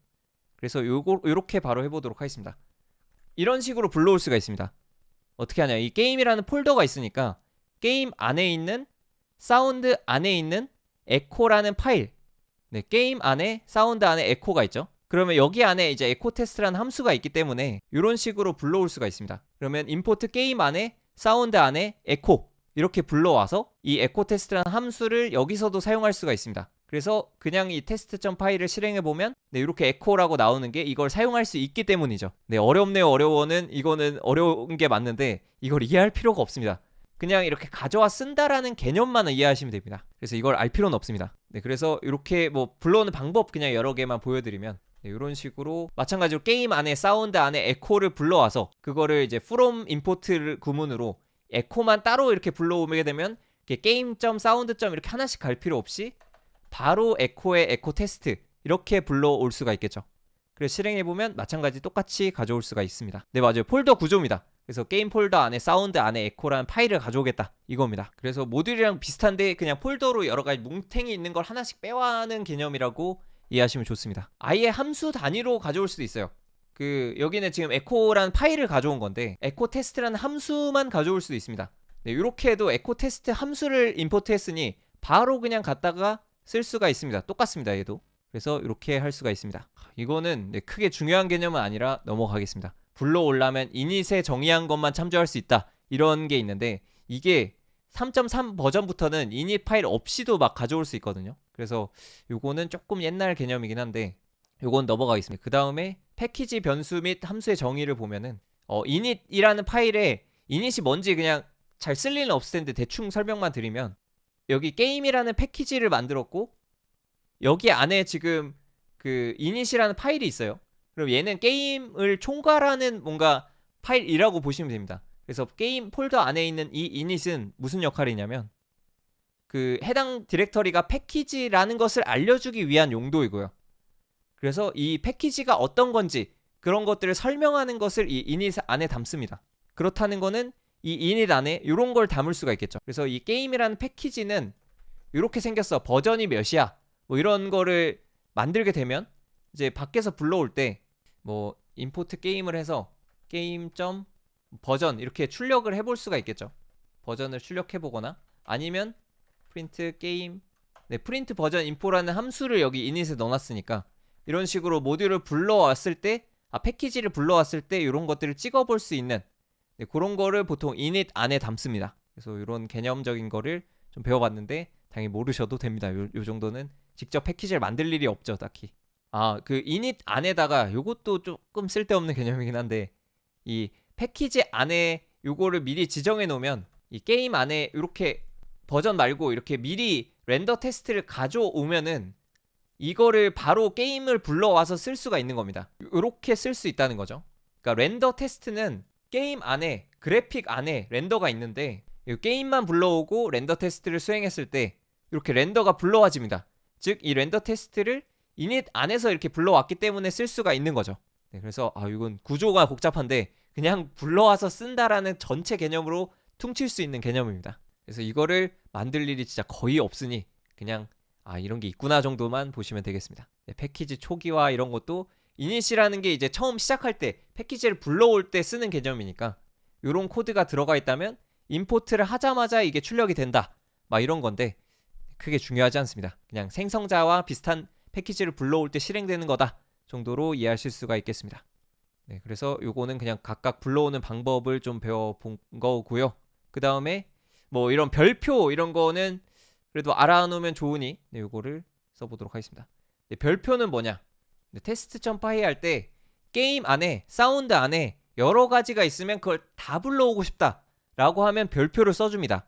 그래서 요렇게 바로 해보도록 하겠습니다. 이런 식으로 불러올 수가 있습니다. 어떻게 하냐, 이 게임이라는 폴더가 있으니까 게임 안에 있는 사운드 안에 있는 에코라는 파일, 네, 게임 안에 사운드 안에 에코가 있죠. 그러면 여기 안에 이제 에코 테스트라는 함수가 있기 때문에 이런 식으로 불러올 수가 있습니다. 그러면 임포트 게임 안에 사운드 안에 에코 이렇게 불러와서 이 에코 테스트라는 함수를 여기서도 사용할 수가 있습니다. 그래서 그냥 이 테스트.점 파일을 실행해보면 이렇게 에코라고 나오는 게 이걸 사용할 수 있기 때문이죠. 네, 어렵네요. 어려워는 이거는 어려운 게 맞는데 이걸 이해할 필요가 없습니다. 그냥 이렇게 가져와 쓴다라는 개념만 이해하시면 됩니다. 그래서 이걸 알 필요는 없습니다. 네, 그래서 이렇게 뭐 불러오는 방법 그냥 여러 개만 보여드리면 이런 식으로 마찬가지로 게임 안에 사운드 안에 에코를 불러와서 그거를 이제 from import 구문으로 에코만 따로 이렇게 불러오게 되면 게임.사운드. 이렇게 하나씩 갈 필요 없이 바로 에코의 에코 테스트 이렇게 불러올 수가 있겠죠. 그래서 실행해보면 마찬가지 똑같이 가져올 수가 있습니다. 네, 맞아요. 폴더 구조입니다. 그래서 게임 폴더 안에 사운드 안에 에코라는 파일을 가져오겠다 이겁니다. 그래서 모듈이랑 비슷한데 그냥 폴더로 여러 가지 뭉탱이 있는 걸 하나씩 빼와는 개념이라고 이해하시면 좋습니다. 아예 함수 단위로 가져올 수도 있어요. 여기는 지금 에코라는 파일을 가져온 건데 에코 테스트라는 함수만 가져올 수도 있습니다. 네, 이렇게 해도 에코 테스트 함수를 임포트 했으니 바로 그냥 갖다가 쓸 수가 있습니다. 똑같습니다. 얘도. 그래서 이렇게 할 수가 있습니다. 이거는 크게 중요한 개념은 아니라 넘어가겠습니다. 불러오려면 이닛에 정의한 것만 참조할 수 있다 이런 게 있는데 이게 3.3 버전부터는 이닛 파일 없이도 막 가져올 수 있거든요. 그래서 요거는 조금 옛날 개념이긴 한데 요건 넘어가겠습니다. 그 다음에 패키지 변수 및 함수의 정의를 보면은 init이라는 파일에 init이 뭔지 그냥 잘 쓸 일은 없을 텐데 대충 설명만 드리면 여기 게임이라는 패키지를 만들었고 여기 안에 지금 그 init이라는 파일이 있어요. 그럼 얘는 게임을 총괄하는 뭔가 파일이라고 보시면 됩니다. 그래서 게임 폴더 안에 있는 이 init은 무슨 역할이냐면 그 해당 디렉터리가 패키지라는 것을 알려주기 위한 용도이고요. 그래서 이 패키지가 어떤 건지 그런 것들을 설명하는 것을 이 init 안에 담습니다. 그렇다는 거는 이 init 안에 이런 걸 담을 수가 있겠죠. 그래서 이 게임이라는 패키지는 이렇게 생겼어. 버전이 몇이야. 뭐 이런 거를 만들게 되면 이제 밖에서 불러올 때 뭐 임포트 게임을 해서 게임.버전 이렇게 출력을 해볼 수가 있겠죠. 버전을 출력해보거나 아니면 프린트 게임, 네, 프린트 버전 인포라는 함수를 여기 init에 넣어놨으니까 이런 식으로 모듈을 불러왔을 때, 패키지를 불러왔을 때 이런 것들을 찍어볼 수 있는 그런 거를 보통 init 안에 담습니다. 그래서 이런 개념적인 거를 좀 배워봤는데 당연히 모르셔도 됩니다. 요 정도는 직접 패키지를 만들 일이 없죠, 딱히. 그 init 안에다가 요것도 조금 쓸데없는 개념이긴 한데 이 패키지 안에 요거를 미리 지정해 놓으면 이 게임 안에 이렇게 버전 말고 이렇게 미리 렌더 테스트를 가져오면은 이거를 바로 게임을 불러와서 쓸 수가 있는 겁니다. 이렇게 쓸 수 있다는 거죠. 그러니까 렌더 테스트는 게임 안에 그래픽 안에 렌더가 있는데 이 게임만 불러오고 렌더 테스트를 수행했을 때 이렇게 렌더가 불러와집니다. 즉 이 렌더 테스트를 이닛 안에서 이렇게 불러왔기 때문에 쓸 수가 있는 거죠. 그래서 이건 구조가 복잡한데 그냥 불러와서 쓴다라는 전체 개념으로 퉁칠 수 있는 개념입니다. 그래서 이거를 만들 일이 진짜 거의 없으니 그냥 이런 게 있구나 정도만 보시면 되겠습니다. 패키지 초기화 이런 것도 이닛이라는 게 이제 처음 시작할 때 패키지를 불러올 때 쓰는 개념이니까 이런 코드가 들어가 있다면 임포트를 하자마자 이게 출력이 된다 막 이런 건데 크게 중요하지 않습니다. 그냥 생성자와 비슷한 패키지를 불러올 때 실행되는 거다 정도로 이해하실 수가 있겠습니다. 그래서 요거는 그냥 각각 불러오는 방법을 좀 배워본 거고요. 그 다음에 뭐 이런 별표 이런 거는 그래도 알아놓으면 좋으니 요거를 써보도록 하겠습니다. 별표는 뭐냐? 테스트.py 할 때 게임 안에 사운드 안에 여러 가지가 있으면 그걸 다 불러오고 싶다 라고 하면 별표를 써줍니다.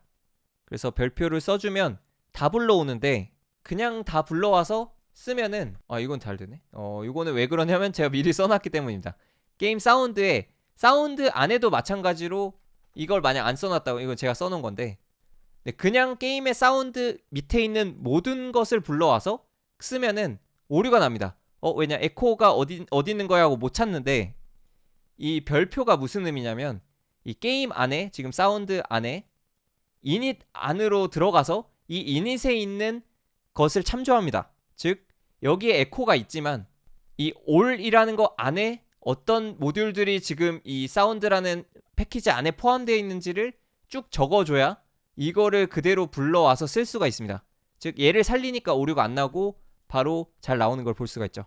그래서 별표를 써주면 다 불러오는데 그냥 다 불러와서 쓰면은 이건 잘 되네. 이거는 왜 그러냐면 제가 미리 써놨기 때문입니다. 게임 사운드 안에도 마찬가지로 이걸 만약 안 써놨다고 이건 제가 써놓은 건데 그냥 게임의 사운드 밑에 있는 모든 것을 불러와서 쓰면은 오류가 납니다. 왜냐 에코가 어디 있는 거야 하고 못 찾는데 이 별표가 무슨 의미냐면 이 게임 안에 지금 사운드 안에 이닛 안으로 들어가서 이 이닛에 있는 것을 참조합니다. 즉 여기에 에코가 있지만 이 all이라는 거 안에 어떤 모듈들이 지금 이 사운드라는 패키지 안에 포함되어 있는지를 쭉 적어줘야 이거를 그대로 불러와서 쓸 수가 있습니다. 즉 얘를 살리니까 오류가 안 나고 바로 잘 나오는 걸 볼 수가 있죠.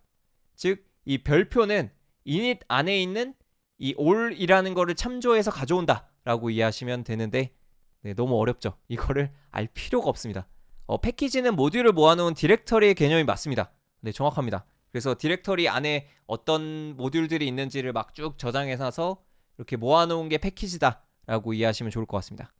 즉 이 별표는 init 안에 있는 이 all이라는 거를 참조해서 가져온다 라고 이해하시면 되는데 너무 어렵죠. 이거를 알 필요가 없습니다. 패키지는 모듈을 모아놓은 디렉터리의 개념이 맞습니다. 정확합니다. 그래서 디렉터리 안에 어떤 모듈들이 있는지를 막 쭉 저장해서 이렇게 모아놓은 게 패키지다 라고 이해하시면 좋을 것 같습니다.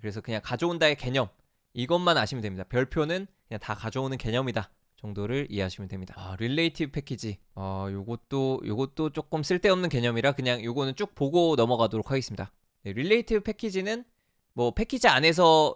그래서 그냥 가져온다의 개념 이것만 아시면 됩니다. 별표는 그냥 다 가져오는 개념이다 정도를 이해하시면 됩니다. 릴레이티브 패키지 요것도 조금 쓸데없는 개념이라 그냥 요거는 쭉 보고 넘어가도록 하겠습니다. 릴레이티브 패키지는 뭐 패키지 안에서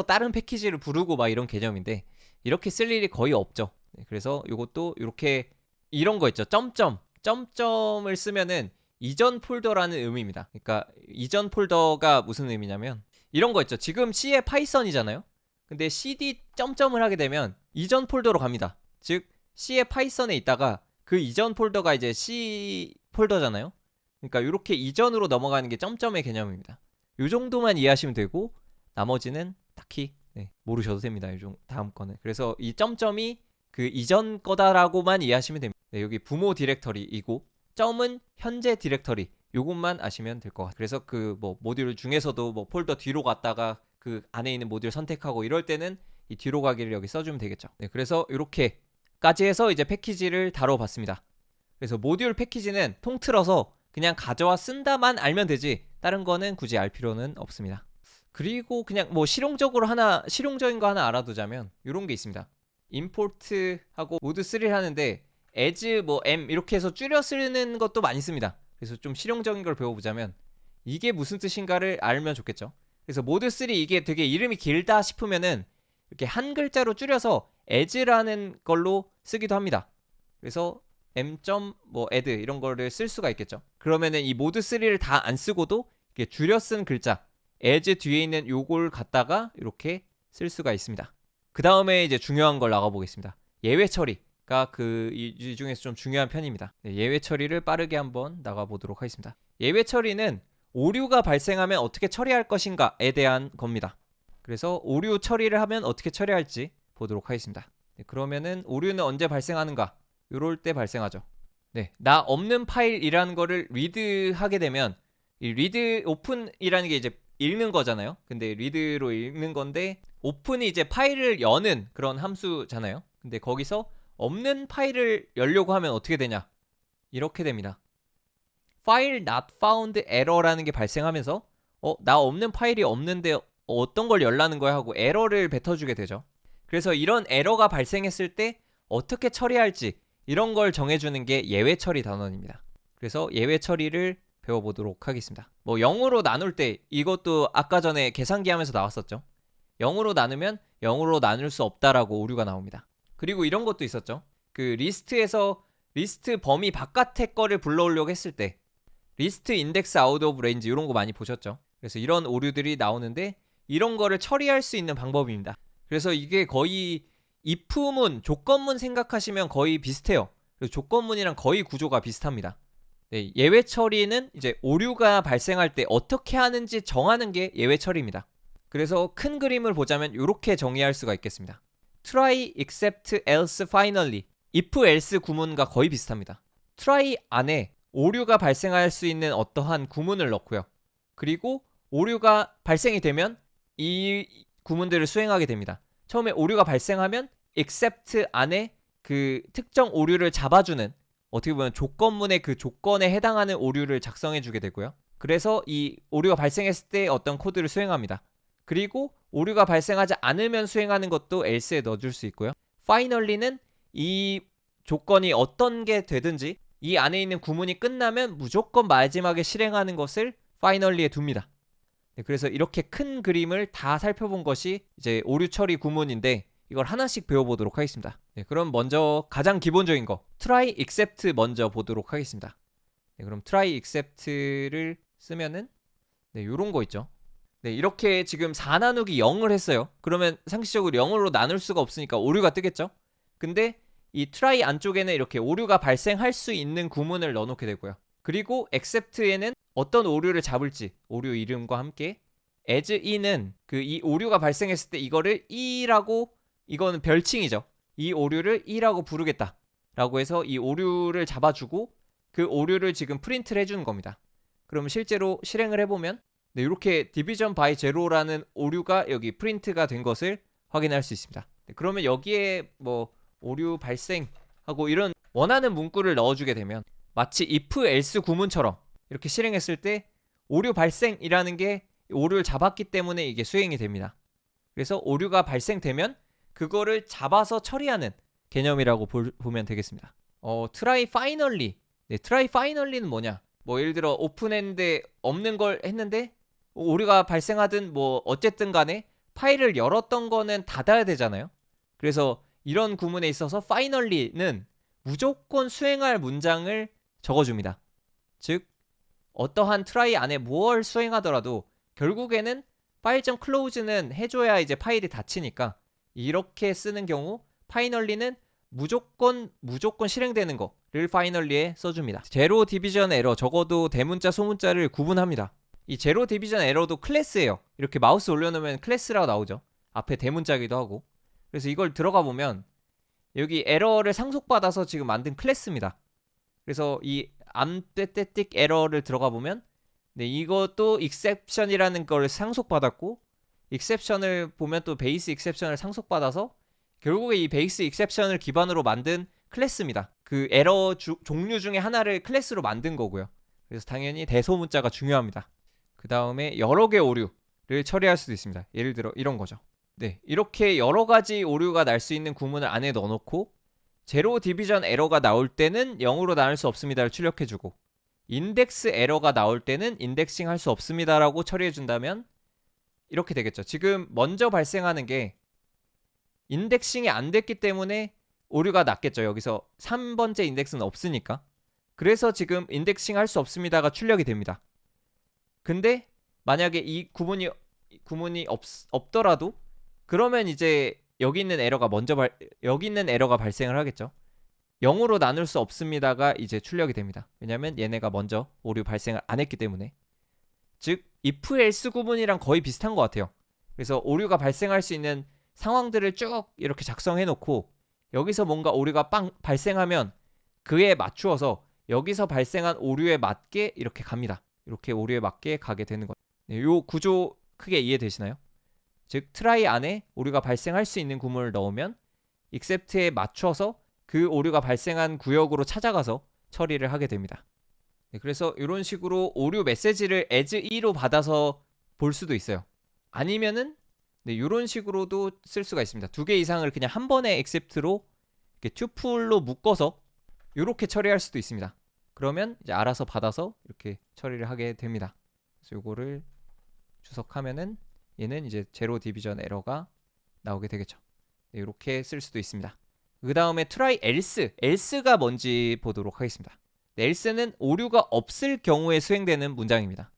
다른 패키지를 부르고 막 이런 개념인데 이렇게 쓸 일이 거의 없죠. 그래서 요것도 이렇게 이런 거 있죠. 점점을 쓰면은 이전 폴더라는 의미입니다. 그러니까 이전 폴더가 무슨 의미냐면 이런 거 있죠. 지금 C의 파이썬이잖아요. 근데 cd 점점을 하게 되면 이전 폴더로 갑니다. 즉 C의 파이썬에 있다가 그 이전 폴더가 이제 C 폴더잖아요. 그러니까 이렇게 이전으로 넘어가는 게 점점의 개념입니다. 요 정도만 이해하시면 되고 나머지는 딱히 모르셔도 됩니다. 다음 거는. 그래서 이 점점이 그 이전 거다라고만 이해하시면 됩니다. 여기 부모 디렉터리이고 점은 현재 디렉터리 요것만 아시면 될 것 같아요. 그래서 그 뭐 모듈 중에서도 뭐 폴더 뒤로 갔다가 그 안에 있는 모듈 선택하고 이럴 때는 이 뒤로 가기를 여기 써주면 되겠죠. 그래서 이렇게까지 해서 이제 패키지를 다뤄봤습니다. 그래서 모듈 패키지는 통틀어서 그냥 가져와 쓴다만 알면 되지 다른 거는 굳이 알 필요는 없습니다. 그리고 그냥 뭐 실용적인 거 하나 알아두자면 이런 게 있습니다. 임포트하고 모드 3를 하는데 as m 이렇게 해서 줄여 쓰는 것도 많이 씁니다. 그래서 좀 실용적인 걸 배워보자면 이게 무슨 뜻인가를 알면 좋겠죠. 그래서 모드 3 이게 되게 이름이 길다 싶으면은 이렇게 한 글자로 줄여서 as라는 걸로 쓰기도 합니다. 그래서 m.add 이런 거를 쓸 수가 있겠죠. 그러면은 이 모드 3를 다 안 쓰고도 이렇게 줄여 쓴 글자 as 뒤에 있는 요걸 갖다가 이렇게 쓸 수가 있습니다. 그 다음에 이제 중요한 걸 나가 보겠습니다. 예외 처리가 이 중에서 좀 중요한 편입니다. 예외 처리를 빠르게 한번 나가 보도록 하겠습니다. 예외 처리는 오류가 발생하면 어떻게 처리할 것인가에 대한 겁니다. 그래서 오류 처리를 하면 어떻게 처리할지 보도록 하겠습니다. 그러면은 오류는 언제 발생하는가? 요럴 때 발생하죠. 네, 나 없는 파일이라는 거를 리드하게 되면 이 리드 오픈이라는 게 이제 읽는 거잖아요. 근데 리드로 읽는 건데 오픈이 이제 파일을 여는 그런 함수잖아요. 근데 거기서 없는 파일을 열려고 하면 어떻게 되냐? 이렇게 됩니다. file not found error라는 게 발생하면서 나 없는 파일이 없는데 어떤 걸 열라는 거야 하고 에러를 뱉어주게 되죠. 그래서 이런 에러가 발생했을 때 어떻게 처리할지 이런 걸 정해주는 게 예외 처리 단원입니다. 그래서 예외 처리를 배워보도록 하겠습니다. 뭐 0으로 나눌 때 이것도 아까 전에 계산기 하면서 나왔었죠. 0으로 나누면 0으로 나눌 수 없다라고 오류가 나옵니다. 그리고 이런 것도 있었죠. 그 리스트에서 리스트 범위 바깥의 거를 불러오려고 했을 때 리스트 인덱스 아웃 오브 레인지 이런 거 많이 보셨죠. 그래서 이런 오류들이 나오는데 이런 거를 처리할 수 있는 방법입니다. 그래서 이게 거의 if문, 조건문 생각하시면 거의 비슷해요. 그래서 조건문이랑 거의 구조가 비슷합니다. 네, 예외 처리는 이제 오류가 발생할 때 어떻게 하는지 정하는 게 예외 처리입니다. 그래서 큰 그림을 보자면 이렇게 정의할 수가 있겠습니다. try, except, else, finally, if, else 구문과 거의 비슷합니다. try 안에 오류가 발생할 수 있는 어떠한 구문을 넣고요. 그리고 오류가 발생이 되면 이 구문들을 수행하게 됩니다. 처음에 오류가 발생하면 except 안에 그 특정 오류를 잡아주는 어떻게 보면 조건문의 그 조건에 해당하는 오류를 작성해 주게 되고요. 그래서 이 오류가 발생했을 때 어떤 코드를 수행합니다. 그리고 오류가 발생하지 않으면 수행하는 것도 else에 넣어줄 수 있고요. finally는 이 조건이 어떤 게 되든지 이 안에 있는 구문이 끝나면 무조건 마지막에 실행하는 것을 finally에 둡니다. 네, 그래서 이렇게 큰 그림을 다 살펴본 것이 이제 오류 처리 구문인데 이걸 하나씩 배워보도록 하겠습니다. 네, 그럼 먼저 가장 기본적인 거 try except 먼저 보도록 하겠습니다. 네, 그럼 try except를 쓰면은 네, 요런 거 있죠. 네, 이렇게 지금 4 나누기 0을 했어요. 그러면 상식적으로 0으로 나눌 수가 없으니까 오류가 뜨겠죠. 근데 이 try 안쪽에는 이렇게 오류가 발생할 수 있는 구문을 넣어놓게 되고요. 그리고 except에는 어떤 오류를 잡을지 오류 이름과 함께 as in은 그 이 오류가 발생했을 때 이거를 e라고 이거는 별칭이죠. 이 오류를 e라고 부르겠다 라고 해서 이 오류를 잡아주고 그 오류를 지금 프린트를 해주는 겁니다. 그럼 실제로 실행을 해보면 네, 이렇게 division by zero라는 오류가 여기 프린트가 된 것을 확인할 수 있습니다. 네, 그러면 여기에 뭐 오류 발생하고 이런 원하는 문구를 넣어주게 되면 마치 if, else 구문처럼 이렇게 실행했을 때 오류 발생이라는 게 오류를 잡았기 때문에 이게 수행이 됩니다. 그래서 오류가 발생되면 그거를 잡아서 처리하는 개념이라고 보면 되겠습니다. try finally. 네, try finally는 뭐냐? 뭐 예를 들어 오픈했는데 없는 걸 했는데 오류가 발생하든 뭐 어쨌든 간에 파일을 열었던 거는 닫아야 되잖아요. 그래서 이런 구문에 있어서 finally는 무조건 수행할 문장을 적어줍니다. 즉 어떠한 try 안에 무엇을 수행하더라도 결국에는 file.close는 해줘야 이제 파일이 닫히니까 이렇게 쓰는 경우 finally는 무조건 실행되는 거를 finally에 써줍니다. 제로 디비전 에러 적어도 대문자 소문자를 구분합니다. 이 제로 디비전 에러도 클래스예요. 이렇게 마우스 올려놓으면 클래스라고 나오죠. 앞에 대문자기도 하고. 그래서 이걸 들어가 보면 여기 에러를 상속받아서 지금 만든 클래스입니다. 그래서 이 암떼떼띡 에러를 들어가 보면 네, 이것도 exception이라는 걸 상속받았고 exception을 보면 또 베이스 exception을 상속받아서 결국에 이 베이스 exception을 기반으로 만든 클래스입니다. 그 에러 종류 중에 하나를 클래스로 만든 거고요. 그래서 당연히 대소문자가 중요합니다. 그 다음에 여러 개 오류를 처리할 수도 있습니다. 예를 들어 이런 거죠. 네, 이렇게 여러 가지 오류가 날 수 있는 구문을 안에 넣어놓고 제로 디비전 에러가 나올 때는 0으로 나눌 수 없습니다를 출력해주고 인덱스 에러가 나올 때는 인덱싱 할 수 없습니다라고 처리해준다면 이렇게 되겠죠. 지금 먼저 발생하는 게 인덱싱이 안 됐기 때문에 오류가 났겠죠. 여기서 3번째 인덱스는 없으니까. 그래서 지금 인덱싱 할 수 없습니다가 출력이 됩니다. 근데 만약에 이 구문이 없더라도 그러면 이제 여기 있는 에러가 발생을 하겠죠. 0으로 나눌 수 없습니다가 이제 출력이 됩니다. 왜냐면 얘네가 먼저 오류 발생을 안 했기 때문에. 즉 if, else 구문이랑 거의 비슷한 것 같아요. 그래서 오류가 발생할 수 있는 상황들을 쭉 이렇게 작성해 놓고 여기서 뭔가 오류가 빵 발생하면 그에 맞추어서 여기서 발생한 오류에 맞게 이렇게 갑니다. 이렇게 오류에 맞게 가게 되는 거예요. 네, 요 구조 크게 이해되시나요? 즉 트라이 안에 오류가 발생할 수 있는 구문을 넣으면 except에 맞춰서 그 오류가 발생한 구역으로 찾아가서 처리를 하게 됩니다. 네, 그래서 이런 식으로 오류 메시지를 as 2로 받아서 볼 수도 있어요. 아니면은 네, 이런 식으로도 쓸 수가 있습니다. 두 개 이상을 그냥 한 번에 except로 이렇게 튜플로 묶어서 이렇게 처리할 수도 있습니다. 그러면 이제 알아서 받아서 이렇게 처리를 하게 됩니다. 그래서 이거를 주석하면은 얘는 이제 제로 디비전 에러가 나오게 되겠죠. 네, 이렇게 쓸 수도 있습니다. 그 다음에 try else가 뭔지 보도록 하겠습니다. 네, else는 오류가 없을 경우에 수행되는 문장입니다.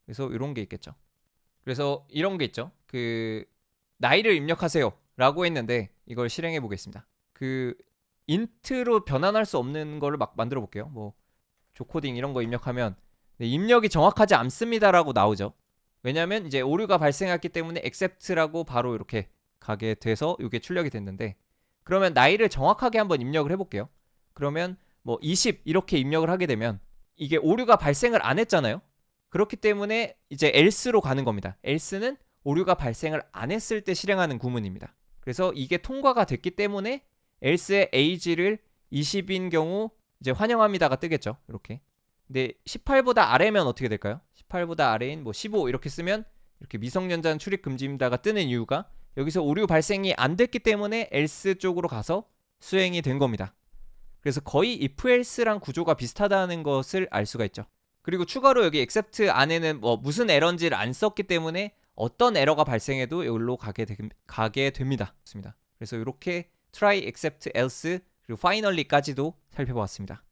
그래서 이런 게 있겠죠. 그래서 이런 게 있죠. 그 나이를 입력하세요 라고 했는데 이걸 실행해 보겠습니다. 그 인트로 변환할 수 없는 거를 막 만들어 볼게요. 뭐 조코딩 이런 거 입력하면 네, 입력이 정확하지 않습니다 라고 나오죠. 왜냐면 이제 오류가 발생했기 때문에 accept라고 바로 이렇게 가게 돼서 이게 출력이 됐는데, 그러면 나이를 정확하게 한번 입력을 해볼게요. 그러면 뭐 20 이렇게 입력을 하게 되면 이게 오류가 발생을 안 했잖아요. 그렇기 때문에 이제 else로 가는 겁니다. else는 오류가 발생을 안 했을 때 실행하는 구문입니다. 그래서 이게 통과가 됐기 때문에 else의 age를 20인 경우 이제 환영합니다가 뜨겠죠. 이렇게. 근데 18보다 아래면 어떻게 될까요? 18보다 아래인 뭐 15 이렇게 쓰면 이렇게 미성년자는 출입 금지입니다가 뜨는 이유가 여기서 오류 발생이 안 됐기 때문에 else 쪽으로 가서 수행이 된 겁니다. 그래서 거의 if else랑 구조가 비슷하다는 것을 알 수가 있죠. 그리고 추가로 여기 except 안에는 뭐 무슨 에러인지를 안 썼기 때문에 어떤 에러가 발생해도 여기로 가게 됩니다. 좋습니다. 그래서 이렇게 try, except, else 그리고 finally까지도 살펴보았습니다.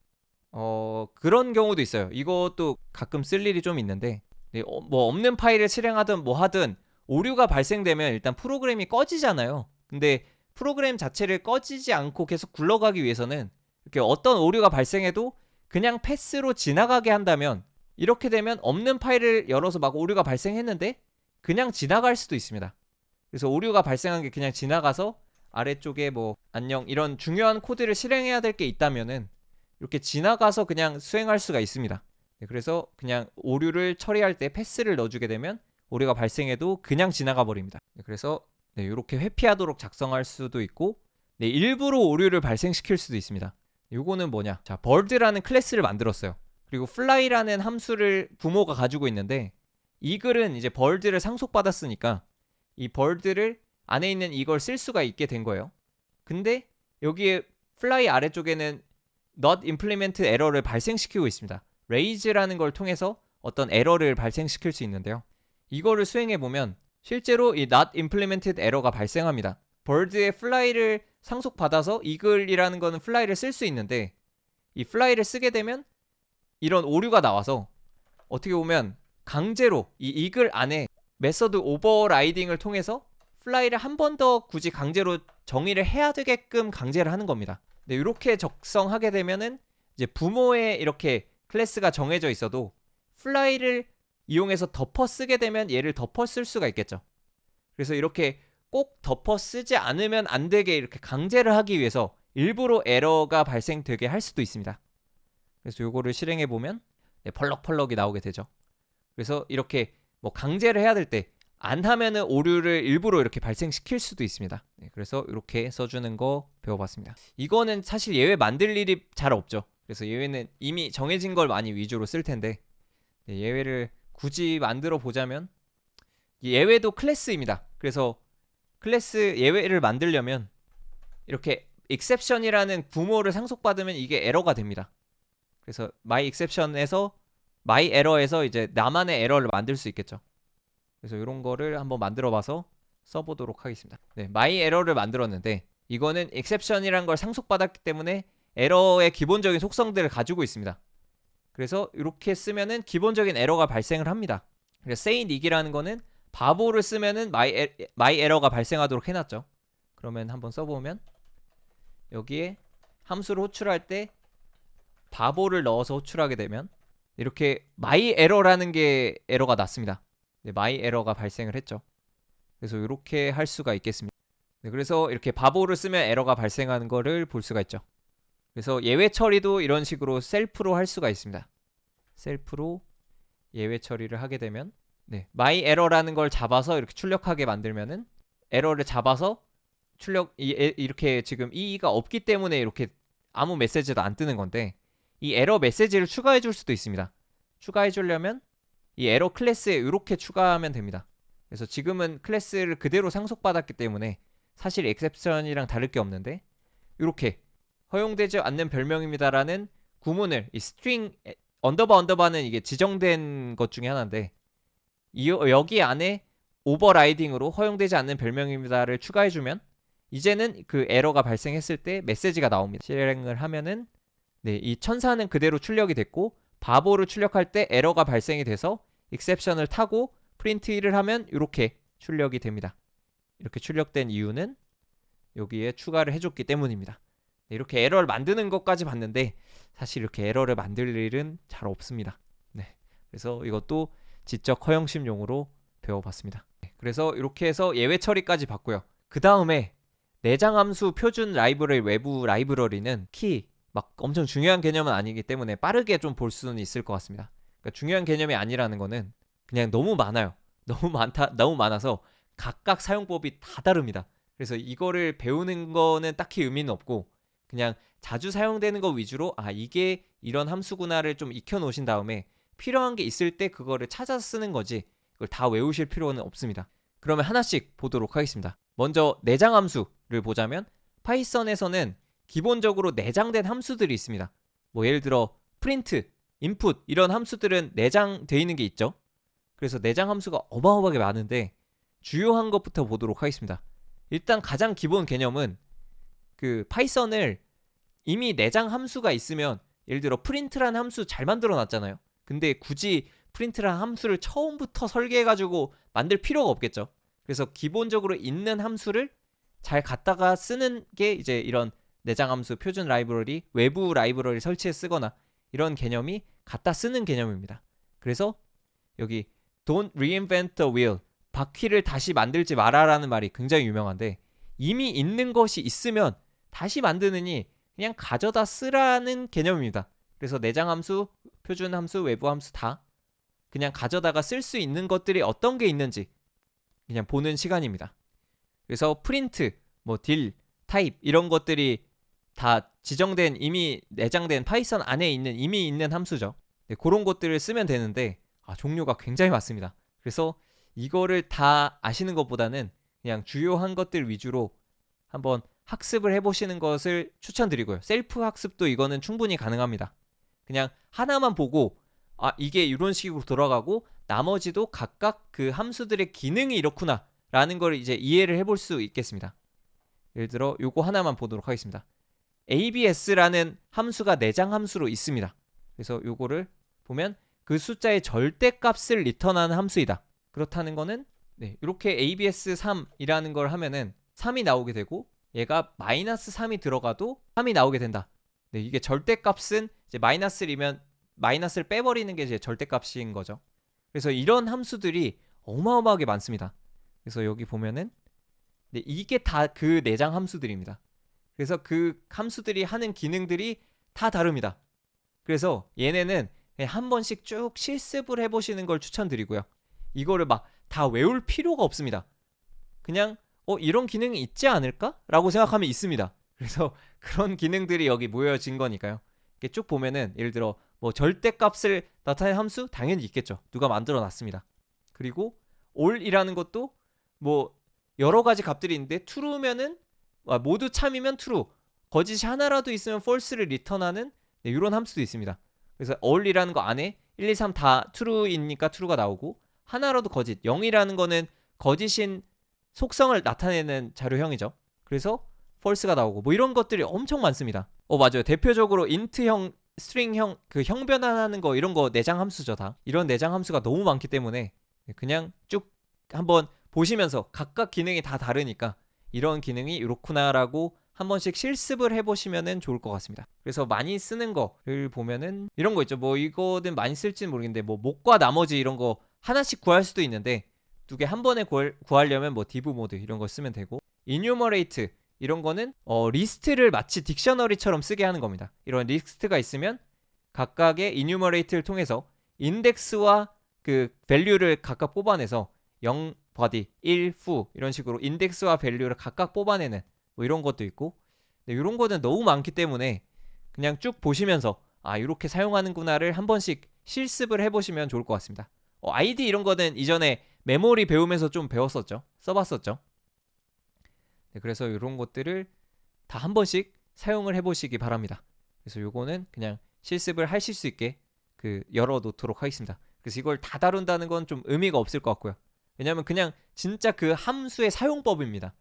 그런 경우도 있어요. 이것도 가끔 쓸 일이 좀 있는데 네, 뭐 없는 파일을 실행하든 뭐 하든 오류가 발생되면 일단 프로그램이 꺼지잖아요. 근데 프로그램 자체를 꺼지지 않고 계속 굴러가기 위해서는 이렇게 어떤 오류가 발생해도 그냥 패스로 지나가게 한다면, 이렇게 되면 없는 파일을 열어서 막 오류가 발생했는데 그냥 지나갈 수도 있습니다. 그래서 오류가 발생한 게 그냥 지나가서 아래쪽에 뭐 안녕 이런 중요한 코드를 실행해야 될 게 있다면은 이렇게 지나가서 그냥 수행할 수가 있습니다. 네, 그래서 그냥 오류를 처리할 때 패스를 넣어주게 되면 오류가 발생해도 그냥 지나가 버립니다. 네, 그래서 네, 이렇게 회피하도록 작성할 수도 있고 네, 일부러 오류를 발생시킬 수도 있습니다. 요거는 뭐냐? 자, bird라는 클래스를 만들었어요. 그리고 fly라는 함수를 부모가 가지고 있는데 이글은 이제 bird를 상속받았으니까 이 bird를 안에 있는 이걸 쓸 수가 있게 된 거예요. 근데 여기에 fly 아래쪽에는 not implemented 에러를 발생시키고 있습니다. raise라는 걸 통해서 어떤 에러를 발생시킬 수 있는데요. 이거를 수행해 보면 실제로 이 not implemented 에러가 발생합니다. bird의 fly를 상속받아서 eagle이라는 거는 fly를 쓸 수 있는데 이 fly를 쓰게 되면 이런 오류가 나와서 어떻게 보면 강제로 이 eagle 안에 메서드 오버라이딩을 통해서 fly를 한 번 더 굳이 강제로 정의를 해야 되게끔 강제를 하는 겁니다. 네, 이렇게 작성하게 되면은 이제 부모에 이렇게 클래스가 정해져 있어도 fly를 이용해서 덮어 쓰게 되면 얘를 덮어 쓸 수가 있겠죠. 그래서 이렇게 꼭 덮어 쓰지 않으면 안 되게 이렇게 강제를 하기 위해서 일부러 에러가 발생되게 할 수도 있습니다. 그래서 요거를 실행해 보면 네, 펄럭펄럭이 나오게 되죠. 그래서 이렇게 뭐 강제를 해야 될 때 안 하면은 오류를 일부러 이렇게 발생시킬 수도 있습니다. 네, 그래서 이렇게 써주는 거 배워봤습니다. 이거는 사실 예외 만들 일이 잘 없죠. 그래서 예외는 이미 정해진 걸 많이 위주로 쓸 텐데 네, 예외를 굳이 만들어 보자면 예외도 클래스입니다. 그래서 클래스 예외를 만들려면 이렇게 exception이라는 부모를 상속받으면 이게 에러가 됩니다. 그래서 my exception에서 my error에서 이제 나만의 에러를 만들 수 있겠죠. 그래서 이런 거를 한번 만들어 봐서 써보도록 하겠습니다. 네, my error를 만들었는데 이거는 exception이라는 걸 상속받았기 때문에 에러의 기본적인 속성들을 가지고 있습니다. 그래서 이렇게 쓰면은 기본적인 에러가 발생을 합니다. 그래서 say nig이라는 거는 바보를 쓰면은 my error가 발생하도록 해놨죠. 그러면 한번 써보면 여기에 함수를 호출할 때 바보를 넣어서 호출하게 되면 이렇게 my error라는 게 에러가 났습니다. 네, my error가 발생을 했죠. 그래서 이렇게 할 수가 있겠습니다. 네, 그래서 이렇게 바보를 쓰면 에러가 발생하는 거를 볼 수가 있죠. 그래서 예외 처리도 이런 식으로 셀프로 할 수가 있습니다. 셀프로 예외 처리를 하게 되면 네, my error라는 걸 잡아서 이렇게 출력하게 만들면은 에러를 잡아서 이렇게 지금 이가 없기 때문에 이렇게 아무 메시지도 안 뜨는 건데 이 에러 메시지를 추가해 줄 수도 있습니다. 추가해 주려면 이 에러 클래스에 이렇게 추가하면 됩니다. 그래서 지금은 클래스를 그대로 상속받았기 때문에 사실 엑셉션이랑 다를 게 없는데 이렇게 허용되지 않는 별명입니다라는 구문을 이 스트링 언더바는 이게 지정된 것 중에 하나인데 여기 안에 오버라이딩으로 허용되지 않는 별명입니다를 추가해주면 이제는 그 에러가 발생했을 때 메시지가 나옵니다. 실행을 하면은 네, 이 천사는 그대로 출력이 됐고 바보를 출력할 때 에러가 발생이 돼서 익셉션을 타고 프린트를 하면 이렇게 출력이 됩니다. 이렇게 출력된 이유는 여기에 추가를 해줬기 때문입니다. 네, 이렇게 에러를 만드는 것까지 봤는데 사실 이렇게 에러를 만들 일은 잘 없습니다. 네, 그래서 이것도 지적 허용심용으로 배워봤습니다. 네, 그래서 이렇게 해서 예외 처리까지 봤고요. 그 다음에 내장 함수 표준 라이브러리 외부 라이브러리는 키 막 엄청 중요한 개념은 아니기 때문에 빠르게 좀 볼 수는 있을 것 같습니다. 그러니까 중요한 개념이 아니라는 거는 그냥 너무 많아요. 너무 많아서 각각 사용법이 다 다릅니다. 그래서 이거를 배우는 거는 딱히 의미는 없고 그냥 자주 사용되는 거 위주로 이게 이런 함수구나를 좀 익혀 놓으신 다음에 필요한 게 있을 때 그거를 찾아서 쓰는 거지 그걸 다 외우실 필요는 없습니다. 그러면 하나씩 보도록 하겠습니다. 먼저 내장 함수를 보자면 파이썬에서는 기본적으로 내장된 함수들이 있습니다. 뭐 예를 들어 프린트, 인풋 이런 함수들은 내장되어 있는 게 있죠. 그래서 내장 함수가 어마어마하게 많은데 주요한 것부터 보도록 하겠습니다. 일단 가장 기본 개념은 그 파이썬을 이미 내장 함수가 있으면 예를 들어 프린트라는 함수 잘 만들어 놨잖아요. 근데 굳이 프린트라는 함수를 처음부터 설계해가지고 만들 필요가 없겠죠. 그래서 기본적으로 있는 함수를 잘 갖다가 쓰는 게 이제 이런 내장 함수 표준 라이브러리, 외부 라이브러리 설치해 쓰거나 이런 개념이 갖다 쓰는 개념입니다. 그래서 여기 Don't reinvent the wheel, 바퀴를 다시 만들지 마라라는 말이 굉장히 유명한데 이미 있는 것이 있으면 다시 만드느니 그냥 가져다 쓰라는 개념입니다. 그래서 내장 함수, 표준 함수, 외부 함수 다 그냥 가져다가 쓸 수 있는 것들이 어떤 게 있는지 그냥 보는 시간입니다. 그래서 프린트, 뭐 딜, 타입 이런 것들이 다 지정된 이미 내장된 파이썬 안에 있는 이미 있는 함수죠. 네, 그런 것들을 쓰면 되는데 종류가 굉장히 많습니다. 그래서 이거를 다 아시는 것보다는 그냥 주요한 것들 위주로 한번 학습을 해보시는 것을 추천드리고요. 셀프 학습도 이거는 충분히 가능합니다. 그냥 하나만 보고 이게 이런 식으로 돌아가고 나머지도 각각 그 함수들의 기능이 이렇구나 라는 걸 이제 이해를 해볼 수 있겠습니다. 예를 들어 요거 하나만 보도록 하겠습니다. ABS라는 함수가 내장 함수로 있습니다. 그래서 요거를 보면 그 숫자의 절대값을 리턴하는 함수이다. 그렇다는 거는 이렇게 ABS3이라는 걸 하면은 3이 나오게 되고 얘가 마이너스 3이 들어가도 3이 나오게 된다. 이게 절대값은 이제 마이너스이면 마이너스를 빼버리는 게 이제 절대값인 거죠. 그래서 이런 함수들이 어마어마하게 많습니다. 그래서 여기 보면은 이게 다 그 내장 함수들입니다. 그래서 그 함수들이 하는 기능들이 다 다릅니다. 그래서 얘네는 한 번씩 쭉 실습을 해보시는 걸 추천드리고요. 이거를 막 다 외울 필요가 없습니다. 그냥 이런 기능이 있지 않을까? 라고 생각하면 있습니다. 그래서 그런 기능들이 여기 모여진 거니까요. 이렇게 쭉 보면은 예를 들어 뭐 절대값을 나타내는 함수 당연히 있겠죠. 누가 만들어 놨습니다. 그리고 all이라는 것도 뭐 여러 가지 값들이 있는데 true면은 모두 참이면 true, 거짓이 하나라도 있으면 false를 리턴하는 이런 함수도 있습니다. 그래서 all이라는 거 안에 1, 2, 3 다 true이니까 true가 나오고 하나라도 거짓, 0이라는 거는 거짓인 속성을 나타내는 자료형이죠. 그래서 false가 나오고 뭐 이런 것들이 엄청 많습니다. 맞아요. 대표적으로 int형, string형 그 형 변환하는 거 이런 거 내장 함수죠. 다 이런 내장 함수가 너무 많기 때문에 그냥 쭉 한번 보시면서 각각 기능이 다 다르니까 이런 기능이 이렇구나라고 한 번씩 실습을 해보시면 좋을 것 같습니다. 그래서 많이 쓰는 거를 보면은 이런 거 있죠. 뭐 이거는 많이 쓸지는 모르겠는데 뭐 목과 나머지 이런 거 하나씩 구할 수도 있는데 두 개 한 번에 구하려면 뭐 div 모드 이런 거 쓰면 되고 enumerate 이런 거는 리스트를 마치 딕셔너리처럼 쓰게 하는 겁니다. 이런 리스트가 있으면 각각의 enumerate를 통해서 인덱스와 그 밸류를 각각 뽑아내서 0 body, 1 foo 이런 식으로 인덱스와 밸류를 각각 뽑아내는 뭐 이런 것도 있고, 근데 이런 거는 너무 많기 때문에 그냥 쭉 보시면서 아 이렇게 사용하는구나를 한 번씩 실습을 해보시면 좋을 것 같습니다. ID 이런 거는 이전에 메모리 배우면서 좀 배웠었죠. 써봤었죠. 네, 그래서 이런 것들을 다 한 번씩 사용을 해보시기 바랍니다. 그래서 요거는 그냥 실습을 하실 수 있게 열어놓도록 하겠습니다. 그래서 이걸 다 다룬다는 건 좀 의미가 없을 것 같고요. 왜냐하면 그냥 진짜 그 함수의 사용법입니다.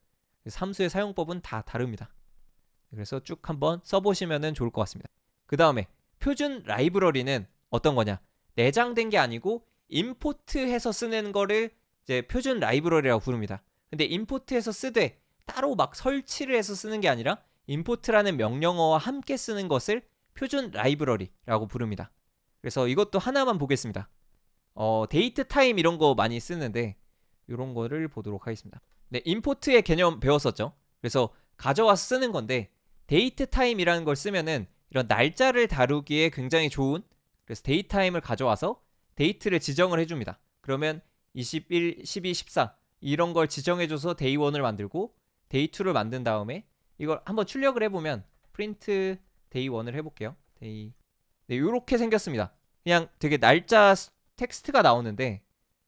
그래서 함수의 사용법은 다 다릅니다. 그래서 쭉 한번 써보시면 좋을 것 같습니다. 그 다음에 표준 라이브러리는 어떤 거냐? 내장된 게 아니고 임포트해서 쓰는 거를 이제 표준 라이브러리라고 부릅니다. 근데 임포트해서 쓰되 따로 막 설치를 해서 쓰는 게 아니라 임포트라는 명령어와 함께 쓰는 것을 표준 라이브러리라고 부릅니다. 그래서 이것도 하나만 보겠습니다. 데이트 타임 이런 거 많이 쓰는데 이런 거를 보도록 하겠습니다. 네, 임포트의 개념 배웠었죠. 그래서 가져와서 쓰는 건데 데이트 타임이라는 걸 쓰면은 이런 날짜를 다루기에 굉장히 좋은, 그래서 데이트 타임을 가져와서 데이트를 지정을 해줍니다. 그러면 21, 12, 14 이런 걸 지정해줘서 데이 1을 만들고 데이 2를 만든 다음에 이걸 한번 출력을 해보면 프린트 데이 1을 해볼게요. 데이 네, 이렇게 생겼습니다. 그냥 되게 날짜 텍스트가 나오는데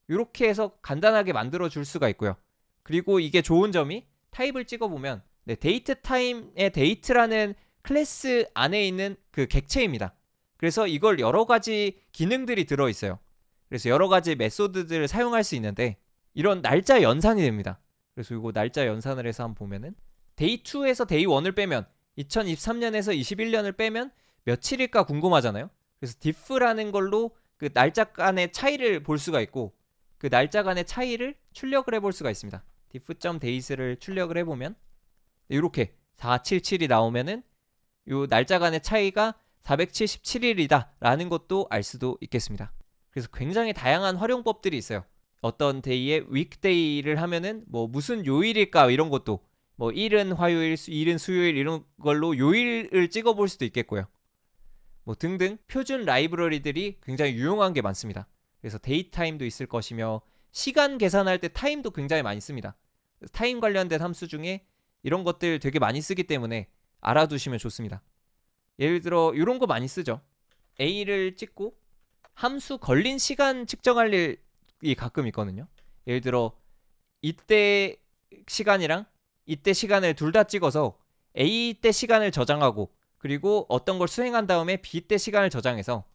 이렇게 해서 간단하게 만들어 줄 수가 있고요. 그리고 이게 좋은 점이 타입을 찍어보면 네, 데이트 타임의 데이트라는 클래스 안에 있는 그 객체입니다. 그래서 이걸 여러 가지 기능들이 들어있어요. 그래서 여러 가지 메소드들을 사용할 수 있는데 이런 날짜 연산이 됩니다. 그래서 이거 날짜 연산을 해서 한번 보면은 데이 2에서 데이 1을 빼면 2023년에서 21년을 빼면 며칠일까 궁금하잖아요. 그래서 diff라는 걸로 그 날짜 간의 차이를 볼 수가 있고 그 날짜 간의 차이를 출력을 해볼 수가 있습니다. diff.dates를 출력을 해보면 이렇게 477이 나오면은 요 날짜 간의 차이가 477일이다 라는 것도 알 수도 있겠습니다. 그래서 굉장히 다양한 활용법들이 있어요. 어떤 데이에 weekday를 하면은 뭐 무슨 요일일까 이런 것도 뭐 일은 화요일, 일은 수요일 이런 걸로 요일을 찍어볼 수도 있겠고요. 뭐 등등 표준 라이브러리들이 굉장히 유용한 게 많습니다. 그래서 데이 타임도 있을 것이며 시간 계산할 때 타임도 굉장히 많이 씁니다. 타임 관련된 함수 중에 이런 것들 되게 많이 쓰기 때문에 알아두시면 좋습니다. 예를 들어 이런 거 많이 쓰죠. A를 찍고 함수 걸린 시간 측정할 일이 가끔 있거든요. 예를 들어 이때 시간이랑 이때 시간을 둘 다 찍어서 A 때 시간을 저장하고 그리고 어떤 걸 수행한 다음에 B 때 시간을 저장해서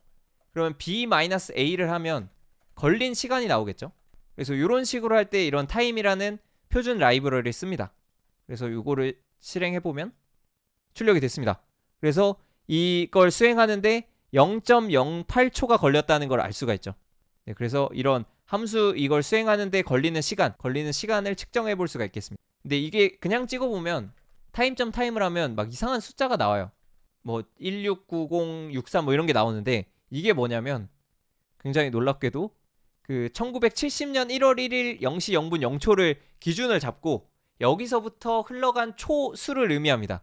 그러면 B-A를 하면 걸린 시간이 나오겠죠. 그래서 이런 식으로 할 때 이런 타임이라는 표준 라이브러리를 씁니다. 그래서 이거를 실행해보면 출력이 됐습니다. 그래서 이걸 수행하는데 0.08초가 걸렸다는 걸 알 수가 있죠. 네, 그래서 이런 함수 이걸 수행하는데 걸리는 시간을 측정해 볼 수가 있겠습니다. 근데 이게 그냥 찍어보면 타임을 하면 막 이상한 숫자가 나와요. 뭐 169063 뭐 이런 게 나오는데 이게 뭐냐면 굉장히 놀랍게도 그 1970년 1월 1일 0시 0분 0초를 기준을 잡고 여기서부터 흘러간 초수를 의미합니다.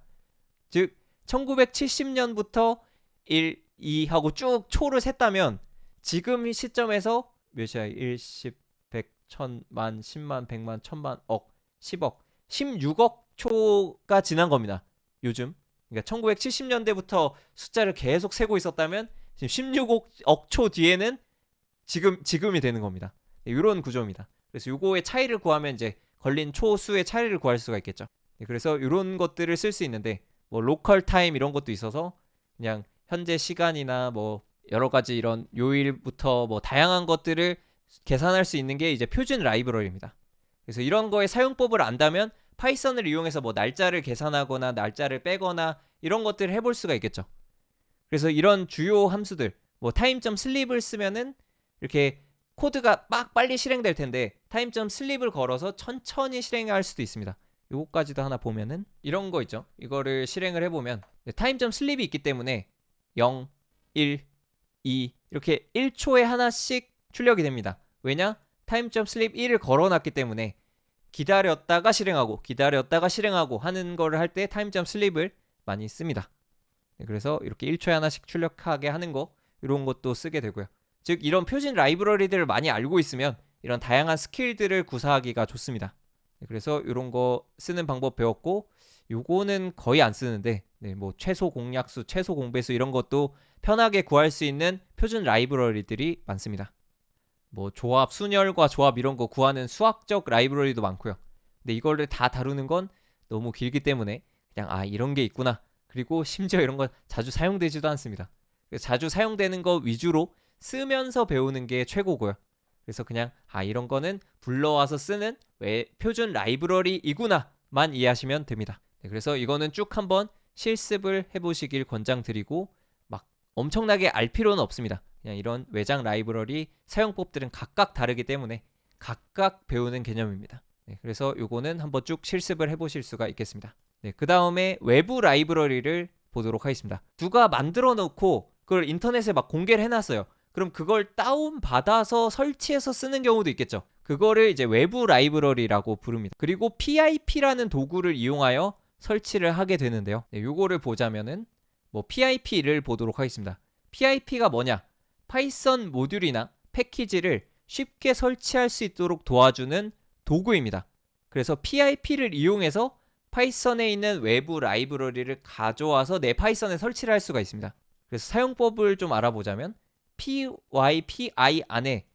즉 1970년부터 1, 2 하고 쭉 초를 셌다면 지금 시점에서 몇이야? 1, 10, 100, 1000, 만, 10만, 100만, 1000만, 억, 10억, 16억 초가 지난 겁니다. 요즘. 그러니까 1970년대부터 숫자를 계속 세고 있었다면 지금 16억 초 뒤에는 지금이 되는 겁니다. 이런 구조입니다. 그래서 요거의 차이를 구하면 이제 걸린 초수의 차이를 구할 수가 있겠죠. 그래서 이런 것들을 쓸 수 있는데 뭐 로컬 타임 이런 것도 있어서 그냥 현재 시간이나 뭐 여러 가지 이런 요일부터 뭐 다양한 것들을 계산할 수 있는 게 이제 표준 라이브러리입니다. 그래서 이런 거의 사용법을 안다면 파이썬을 이용해서 뭐 날짜를 계산하거나 날짜를 빼거나 이런 것들을 해볼 수가 있겠죠. 그래서 이런 주요 함수들 뭐 time.sleep을 쓰면은 이렇게 코드가 막 빨리 실행될 텐데 time.sleep을 걸어서 천천히 실행할 수도 있습니다. 요거까지도 하나 보면은 이런 거 있죠. 이거를 실행을 해보면 time.sleep이 있기 때문에 0, 1, 2 이렇게 1초에 하나씩 출력이 됩니다. 왜냐? time.sleep 1을 걸어놨기 때문에 기다렸다가 실행하고 하는 거를 할 때 타임점 슬립을 많이 씁니다. 네, 그래서 이렇게 1초에 하나씩 출력하게 하는 거 이런 것도 쓰게 되고요. 즉 이런 표준 라이브러리들을 많이 알고 있으면 이런 다양한 스킬들을 구사하기가 좋습니다. 네, 그래서 이런 거 쓰는 방법 배웠고 요거는 거의 안 쓰는데 네, 뭐 최소 공약수, 최소 공배수 이런 것도 편하게 구할 수 있는 표준 라이브러리들이 많습니다. 뭐 조합, 순열과 조합 이런 거 구하는 수학적 라이브러리도 많고요. 근데 이거를 다 다루는 건 너무 길기 때문에 그냥 이런 게 있구나. 그리고 심지어 이런 건 자주 사용되지도 않습니다. 그래서 자주 사용되는 거 위주로 쓰면서 배우는 게 최고고요. 그래서 그냥 이런 거는 불러와서 쓰는 표준 라이브러리이구나만 이해하시면 됩니다. 네, 그래서 이거는 쭉 한번 실습을 해보시길 권장드리고 막 엄청나게 알 필요는 없습니다. 그냥 이런 외장 라이브러리 사용법들은 각각 다르기 때문에 각각 배우는 개념입니다. 네, 그래서 이거는 한번 쭉 실습을 해보실 수가 있겠습니다. 네, 그 다음에 외부 라이브러리를 보도록 하겠습니다. 누가 만들어 놓고 그걸 인터넷에 막 공개를 해놨어요. 그럼 그걸 다운받아서 설치해서 쓰는 경우도 있겠죠. 그거를 이제 외부 라이브러리라고 부릅니다. 그리고 PIP라는 도구를 이용하여 설치를 하게 되는데요. 네, 요거를 보자면은 뭐 PIP를 보도록 하겠습니다. PIP가 뭐냐? 파이썬 모듈이나 패키지를 쉽게 설치할 수 있도록 도와주는 도구입니다. 그래서 PIP를 이용해서 파이썬에 있는 외부 라이브러리를 가져와서 내 파이썬에 설치를 할 수가 있습니다. 그래서 사용법을 좀 알아보자면 PYPI 안에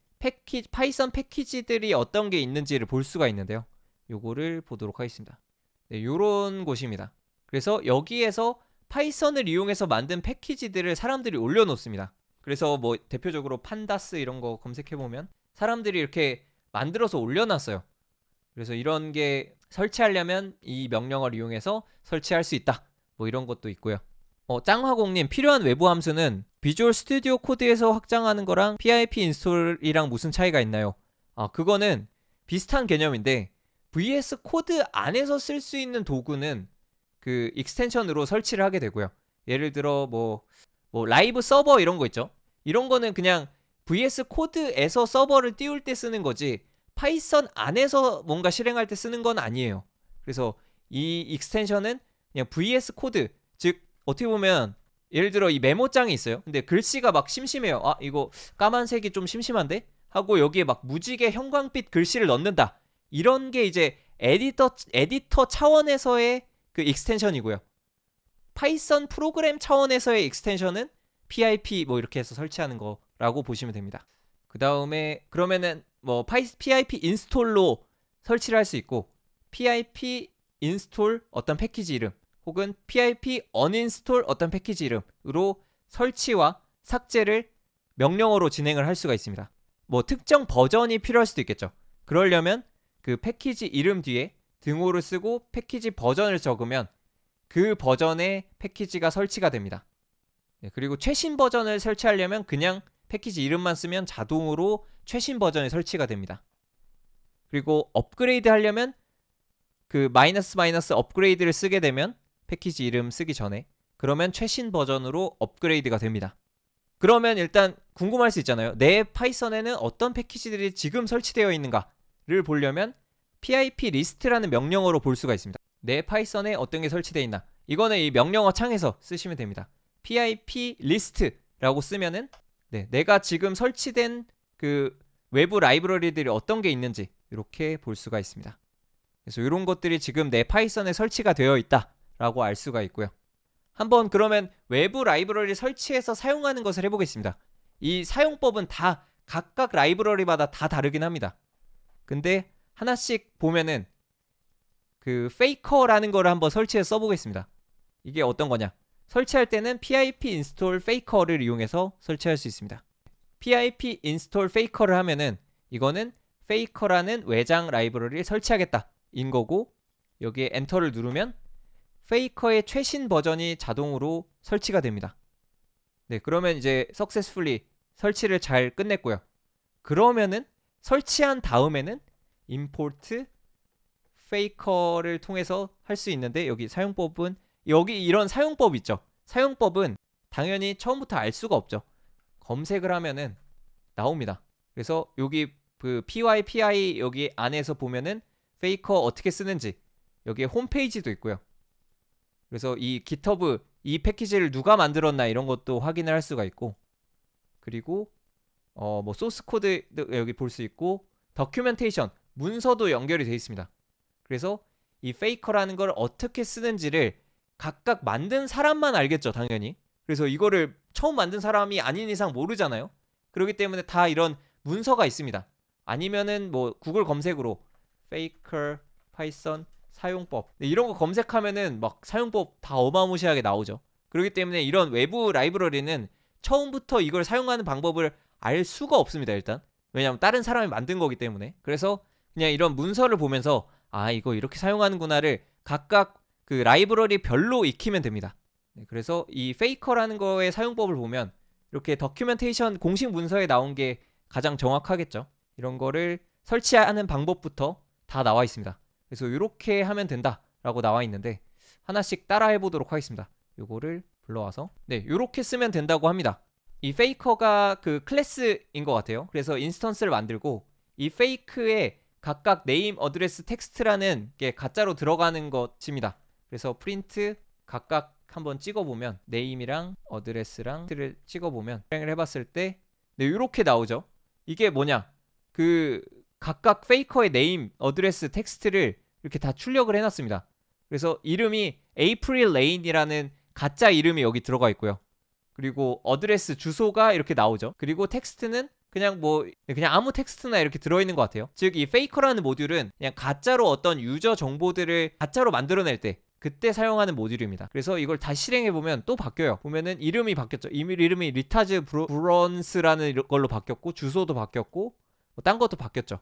파이썬 패키지들이 어떤 게 있는지를 볼 수가 있는데요. 요거를 보도록 하겠습니다. 네, 요런 곳입니다. 그래서 여기에서 파이썬을 이용해서 만든 패키지들을 사람들이 올려놓습니다. 그래서 뭐 대표적으로 판다스 이런 거 검색해보면 사람들이 이렇게 만들어서 올려놨어요. 그래서 이런 게 설치하려면 이 명령어를 이용해서 설치할 수 있다. 뭐 이런 것도 있고요. 짱화공님, 필요한 외부 함수는 비주얼 스튜디오 코드에서 확장하는 거랑 PIP 인스톨이랑 무슨 차이가 있나요? 그거는 비슷한 개념인데 VS 코드 안에서 쓸 수 있는 도구는 그 익스텐션으로 설치를 하게 되고요. 예를 들어 뭐 라이브 서버 이런 거 있죠. 이런 거는 그냥 VS 코드에서 서버를 띄울 때 쓰는 거지 파이썬 안에서 뭔가 실행할 때 쓰는 건 아니에요. 그래서 이 익스텐션은 그냥 VS 코드, 즉 어떻게 보면 예를 들어 이 메모장이 있어요. 근데 글씨가 막 심심해요. 이거 까만색이 좀 심심한데? 하고 여기에 막 무지개 형광빛 글씨를 넣는다. 이런 게 이제 에디터 차원에서의 그 익스텐션이고요. 파이썬 프로그램 차원에서의 익스텐션은 PIP 뭐 이렇게 해서 설치하는 거라고 보시면 됩니다. 그 다음에 그러면은 뭐 PIP 인스톨로 설치를 할 수 있고 PIP 인스톨 어떤 패키지 이름 혹은 PIP uninstall 어떤 패키지 이름으로 설치와 삭제를 명령어로 진행을 할 수가 있습니다. 뭐 특정 버전이 필요할 수도 있겠죠. 그러려면 그 패키지 이름 뒤에 등호를 쓰고 패키지 버전을 적으면 그 버전의 패키지가 설치가 됩니다. 네, 그리고 최신 버전을 설치하려면 그냥 패키지 이름만 쓰면 자동으로 최신 버전이 설치가 됩니다. 그리고 업그레이드 하려면 그 마이너스 업그레이드를 쓰게 되면 패키지 이름 쓰기 전에 그러면 최신 버전으로 업그레이드가 됩니다. 그러면 일단 궁금할 수 있잖아요. 내 파이썬에는 어떤 패키지들이 지금 설치되어 있는가를 보려면 PIP 리스트라는 명령어로 볼 수가 있습니다. 내 파이썬에 어떤 게 설치되어 있나, 이거는 이 명령어 창에서 쓰시면 됩니다. PIP 리스트라고 쓰면은 내가 지금 설치된 그 외부 라이브러리들이 어떤 게 있는지 이렇게 볼 수가 있습니다. 그래서 이런 것들이 지금 내 파이썬에 설치가 되어 있다라고 알 수가 있고요. 한번 그러면 외부 라이브러리 설치해서 사용하는 것을 해보겠습니다. 이 사용법은 다 각각 라이브러리마다 다 다르긴 합니다. 근데 하나씩 보면은 그 페이커라는 거를 한번 설치해서 써보겠습니다. 이게 어떤 거냐? 설치할 때는 pip install faker를 이용해서 설치할 수 있습니다. pip install faker를 하면은 이거는 faker라는 외장 라이브러리를 설치하겠다 인 거고, 여기에 엔터를 누르면 faker의 최신 버전이 자동으로 설치가 됩니다. 네, 그러면 이제 successfully 설치를 잘 끝냈고요. 그러면은 설치한 다음에는 import faker를 통해서 할 수 있는데, 여기 사용법은 여기 이런 사용법 있죠. 사용법은 당연히 처음부터 알 수가 없죠. 검색을 하면은 나옵니다. 그래서 여기 그 pypi 여기 안에서 보면은 페이커 어떻게 쓰는지 여기에 홈페이지도 있고요. 그래서 이 GitHub 이 패키지를 누가 만들었나 이런 것도 확인을 할 수가 있고, 그리고 뭐 소스 코드 여기 볼 수 있고, 더큐멘테이션 문서도 연결이 되어 있습니다. 그래서 이 페이커라는 걸 어떻게 쓰는지를 각각 만든 사람만 알겠죠, 당연히. 그래서 이거를 처음 만든 사람이 아닌 이상 모르잖아요. 그렇기 때문에 다 이런 문서가 있습니다. 아니면은 뭐 구글 검색으로 페이커 파이썬 사용법 이런 거 검색하면은 막 사용법 다 어마무시하게 나오죠. 그렇기 때문에 이런 외부 라이브러리는 처음부터 이걸 사용하는 방법을 알 수가 없습니다, 일단. 왜냐하면 다른 사람이 만든 거기 때문에. 그래서 그냥 이런 문서를 보면서 아, 이거 이렇게 사용하는구나를 각각 그 라이브러리 별로 익히면 됩니다. 그래서 이 페이커라는 거의 사용법을 보면 이렇게 더큐멘테이션 공식 문서에 나온 게 가장 정확하겠죠. 이런 거를 설치하는 방법부터 다 나와 있습니다. 그래서 이렇게 하면 된다라고 나와 있는데 하나씩 따라해 보도록 하겠습니다. 요거를 불러와서 이렇게 쓰면 된다고 합니다. 이 페이커가 그 클래스인 것 같아요. 그래서 인스턴스를 만들고 이 페이크에 각각 네임, 어드레스, 텍스트라는 게 가짜로 들어가는 것입니다. 그래서 프린트 각각 한번 찍어보면 네임이랑 어드레스랑 텍스트를 찍어보면 실행을 해봤을 때 이렇게 나오죠. 이게 뭐냐, 그 각각 페이커의 네임, 어드레스, 텍스트를 이렇게 다 출력을 해놨습니다. 그래서 이름이 에이프릴 레인이라는 가짜 이름이 여기 들어가 있고요. 그리고 어드레스, 주소가 이렇게 나오죠. 그리고 텍스트는 그냥 그냥 아무 텍스트나 이렇게 들어있는 것 같아요. 즉 이 페이커라는 모듈은 그냥 가짜로 어떤 유저 정보들을 가짜로 만들어낼 때 그때 사용하는 모듈입니다. 그래서 이걸 다시 실행해보면 또 바뀌어요. 보면은 이름이 바뀌었죠. 이름이 리타즈 브런스라는 걸로 바뀌었고, 주소도 바뀌었고, 딴 것도 바뀌었죠.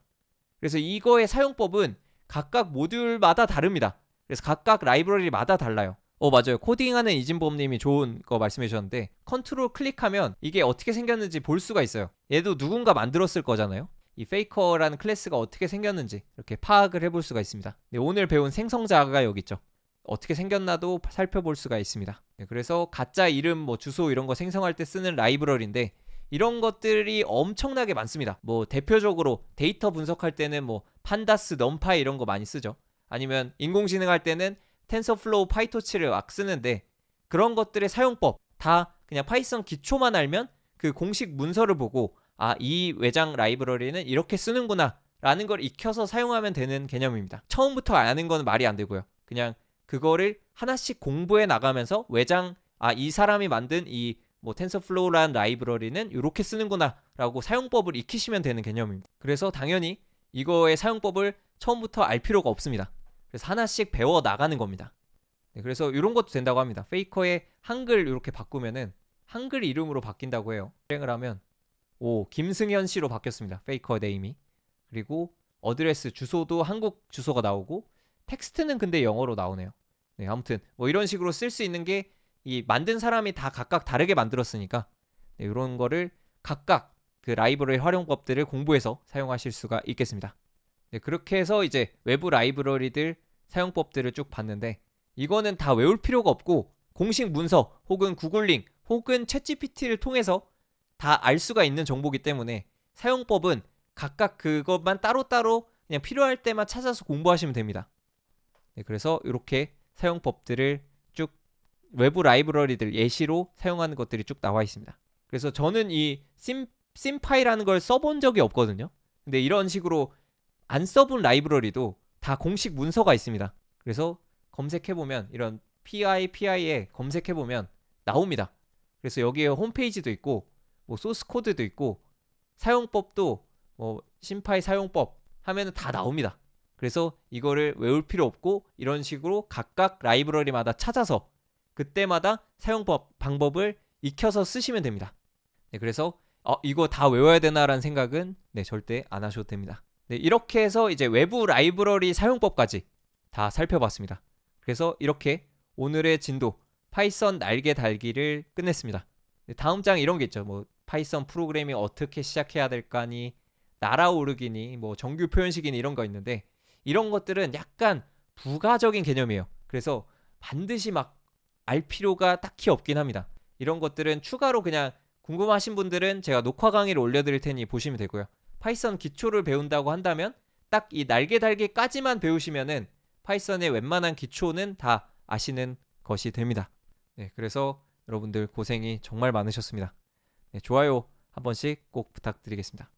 그래서 이거의 사용법은 각각 모듈마다 다릅니다. 그래서 각각 라이브러리마다 달라요. 맞아요. 코딩하는 이진범님이 좋은 거 말씀해 주셨는데, 컨트롤 클릭하면 이게 어떻게 생겼는지 볼 수가 있어요. 얘도 누군가 만들었을 거잖아요. 이 페이커라는 클래스가 어떻게 생겼는지 이렇게 파악을 해볼 수가 있습니다. 오늘 배운 생성자가 여기 있죠. 어떻게 생겼나도 살펴볼 수가 있습니다. 그래서 가짜 이름, 주소 이런 거 생성할 때 쓰는 라이브러리인데 이런 것들이 엄청나게 많습니다. 대표적으로 데이터 분석할 때는 판다스, 넘파이 이런 거 많이 쓰죠. 아니면 인공지능 할 때는 텐서플로우, 파이토치를 막 쓰는데 그런 것들의 사용법 다 그냥 파이썬 기초만 알면 그 공식 문서를 보고 이 외장 라이브러리는 이렇게 쓰는구나 라는 걸 익혀서 사용하면 되는 개념입니다. 처음부터 아는 건 말이 안 되고요. 그냥 그거를 하나씩 공부해 나가면서 외장 이 사람이 만든 이 텐서플로우라는 라이브러리는 이렇게 쓰는구나 라고 사용법을 익히시면 되는 개념입니다. 그래서 당연히 이거의 사용법을 처음부터 알 필요가 없습니다. 그래서 하나씩 배워 나가는 겁니다. 그래서 이런 것도 된다고 합니다. 페이커의 한글 이렇게 바꾸면은 한글 이름으로 바뀐다고 해요. 실행을 하면 김승현 씨로 바뀌었습니다. 페이커 네임이. 그리고 어드레스, 주소도 한국 주소가 나오고 텍스트는 근데 영어로 나오네요. 아무튼 이런 식으로 쓸 수 있는 게 이 만든 사람이 다 각각 다르게 만들었으니까 이런 거를 각각 그 라이브러리 활용법들을 공부해서 사용하실 수가 있겠습니다. 그렇게 해서 이제 외부 라이브러리들 사용법들을 쭉 봤는데 이거는 다 외울 필요가 없고 공식 문서 혹은 구글링 혹은 챗GPT를 통해서 다 알 수가 있는 정보기 때문에 사용법은 각각 그것만 따로따로 그냥 필요할 때만 찾아서 공부하시면 됩니다. 그래서 이렇게 사용법들을 쭉 외부 라이브러리들 예시로 사용하는 것들이 쭉 나와 있습니다. 그래서 저는 이 심파이라는 걸 써본 적이 없거든요. 근데 이런 식으로 안 써본 라이브러리도 다 공식 문서가 있습니다. 그래서 검색해보면 이런 PI에 검색해보면 나옵니다. 그래서 여기에 홈페이지도 있고 소스 코드도 있고 사용법도 심파이 사용법 하면은 다 나옵니다. 그래서 이거를 외울 필요 없고 이런 식으로 각각 라이브러리마다 찾아서 그때마다 사용법, 방법을 익혀서 쓰시면 됩니다. 그래서 이거 다 외워야 되나라는 생각은 절대 안 하셔도 됩니다. 이렇게 해서 이제 외부 라이브러리 사용법까지 다 살펴봤습니다. 그래서 이렇게 오늘의 진도 파이썬 날개 달기를 끝냈습니다. 다음 장 이런 게 있죠. 파이썬 프로그래밍 어떻게 시작해야 될까니, 날아오르기니, 정규 표현식이니 이런 거 있는데 이런 것들은 약간 부가적인 개념이에요. 그래서 반드시 막 알 필요가 딱히 없긴 합니다. 이런 것들은 추가로 그냥 궁금하신 분들은 제가 녹화 강의를 올려드릴 테니 보시면 되고요. 파이썬 기초를 배운다고 한다면 딱 이 날개 달기까지만 배우시면은 파이썬의 웬만한 기초는 다 아시는 것이 됩니다. 네, 그래서 여러분들 고생이 정말 많으셨습니다. 네, 좋아요 한 번씩 꼭 부탁드리겠습니다.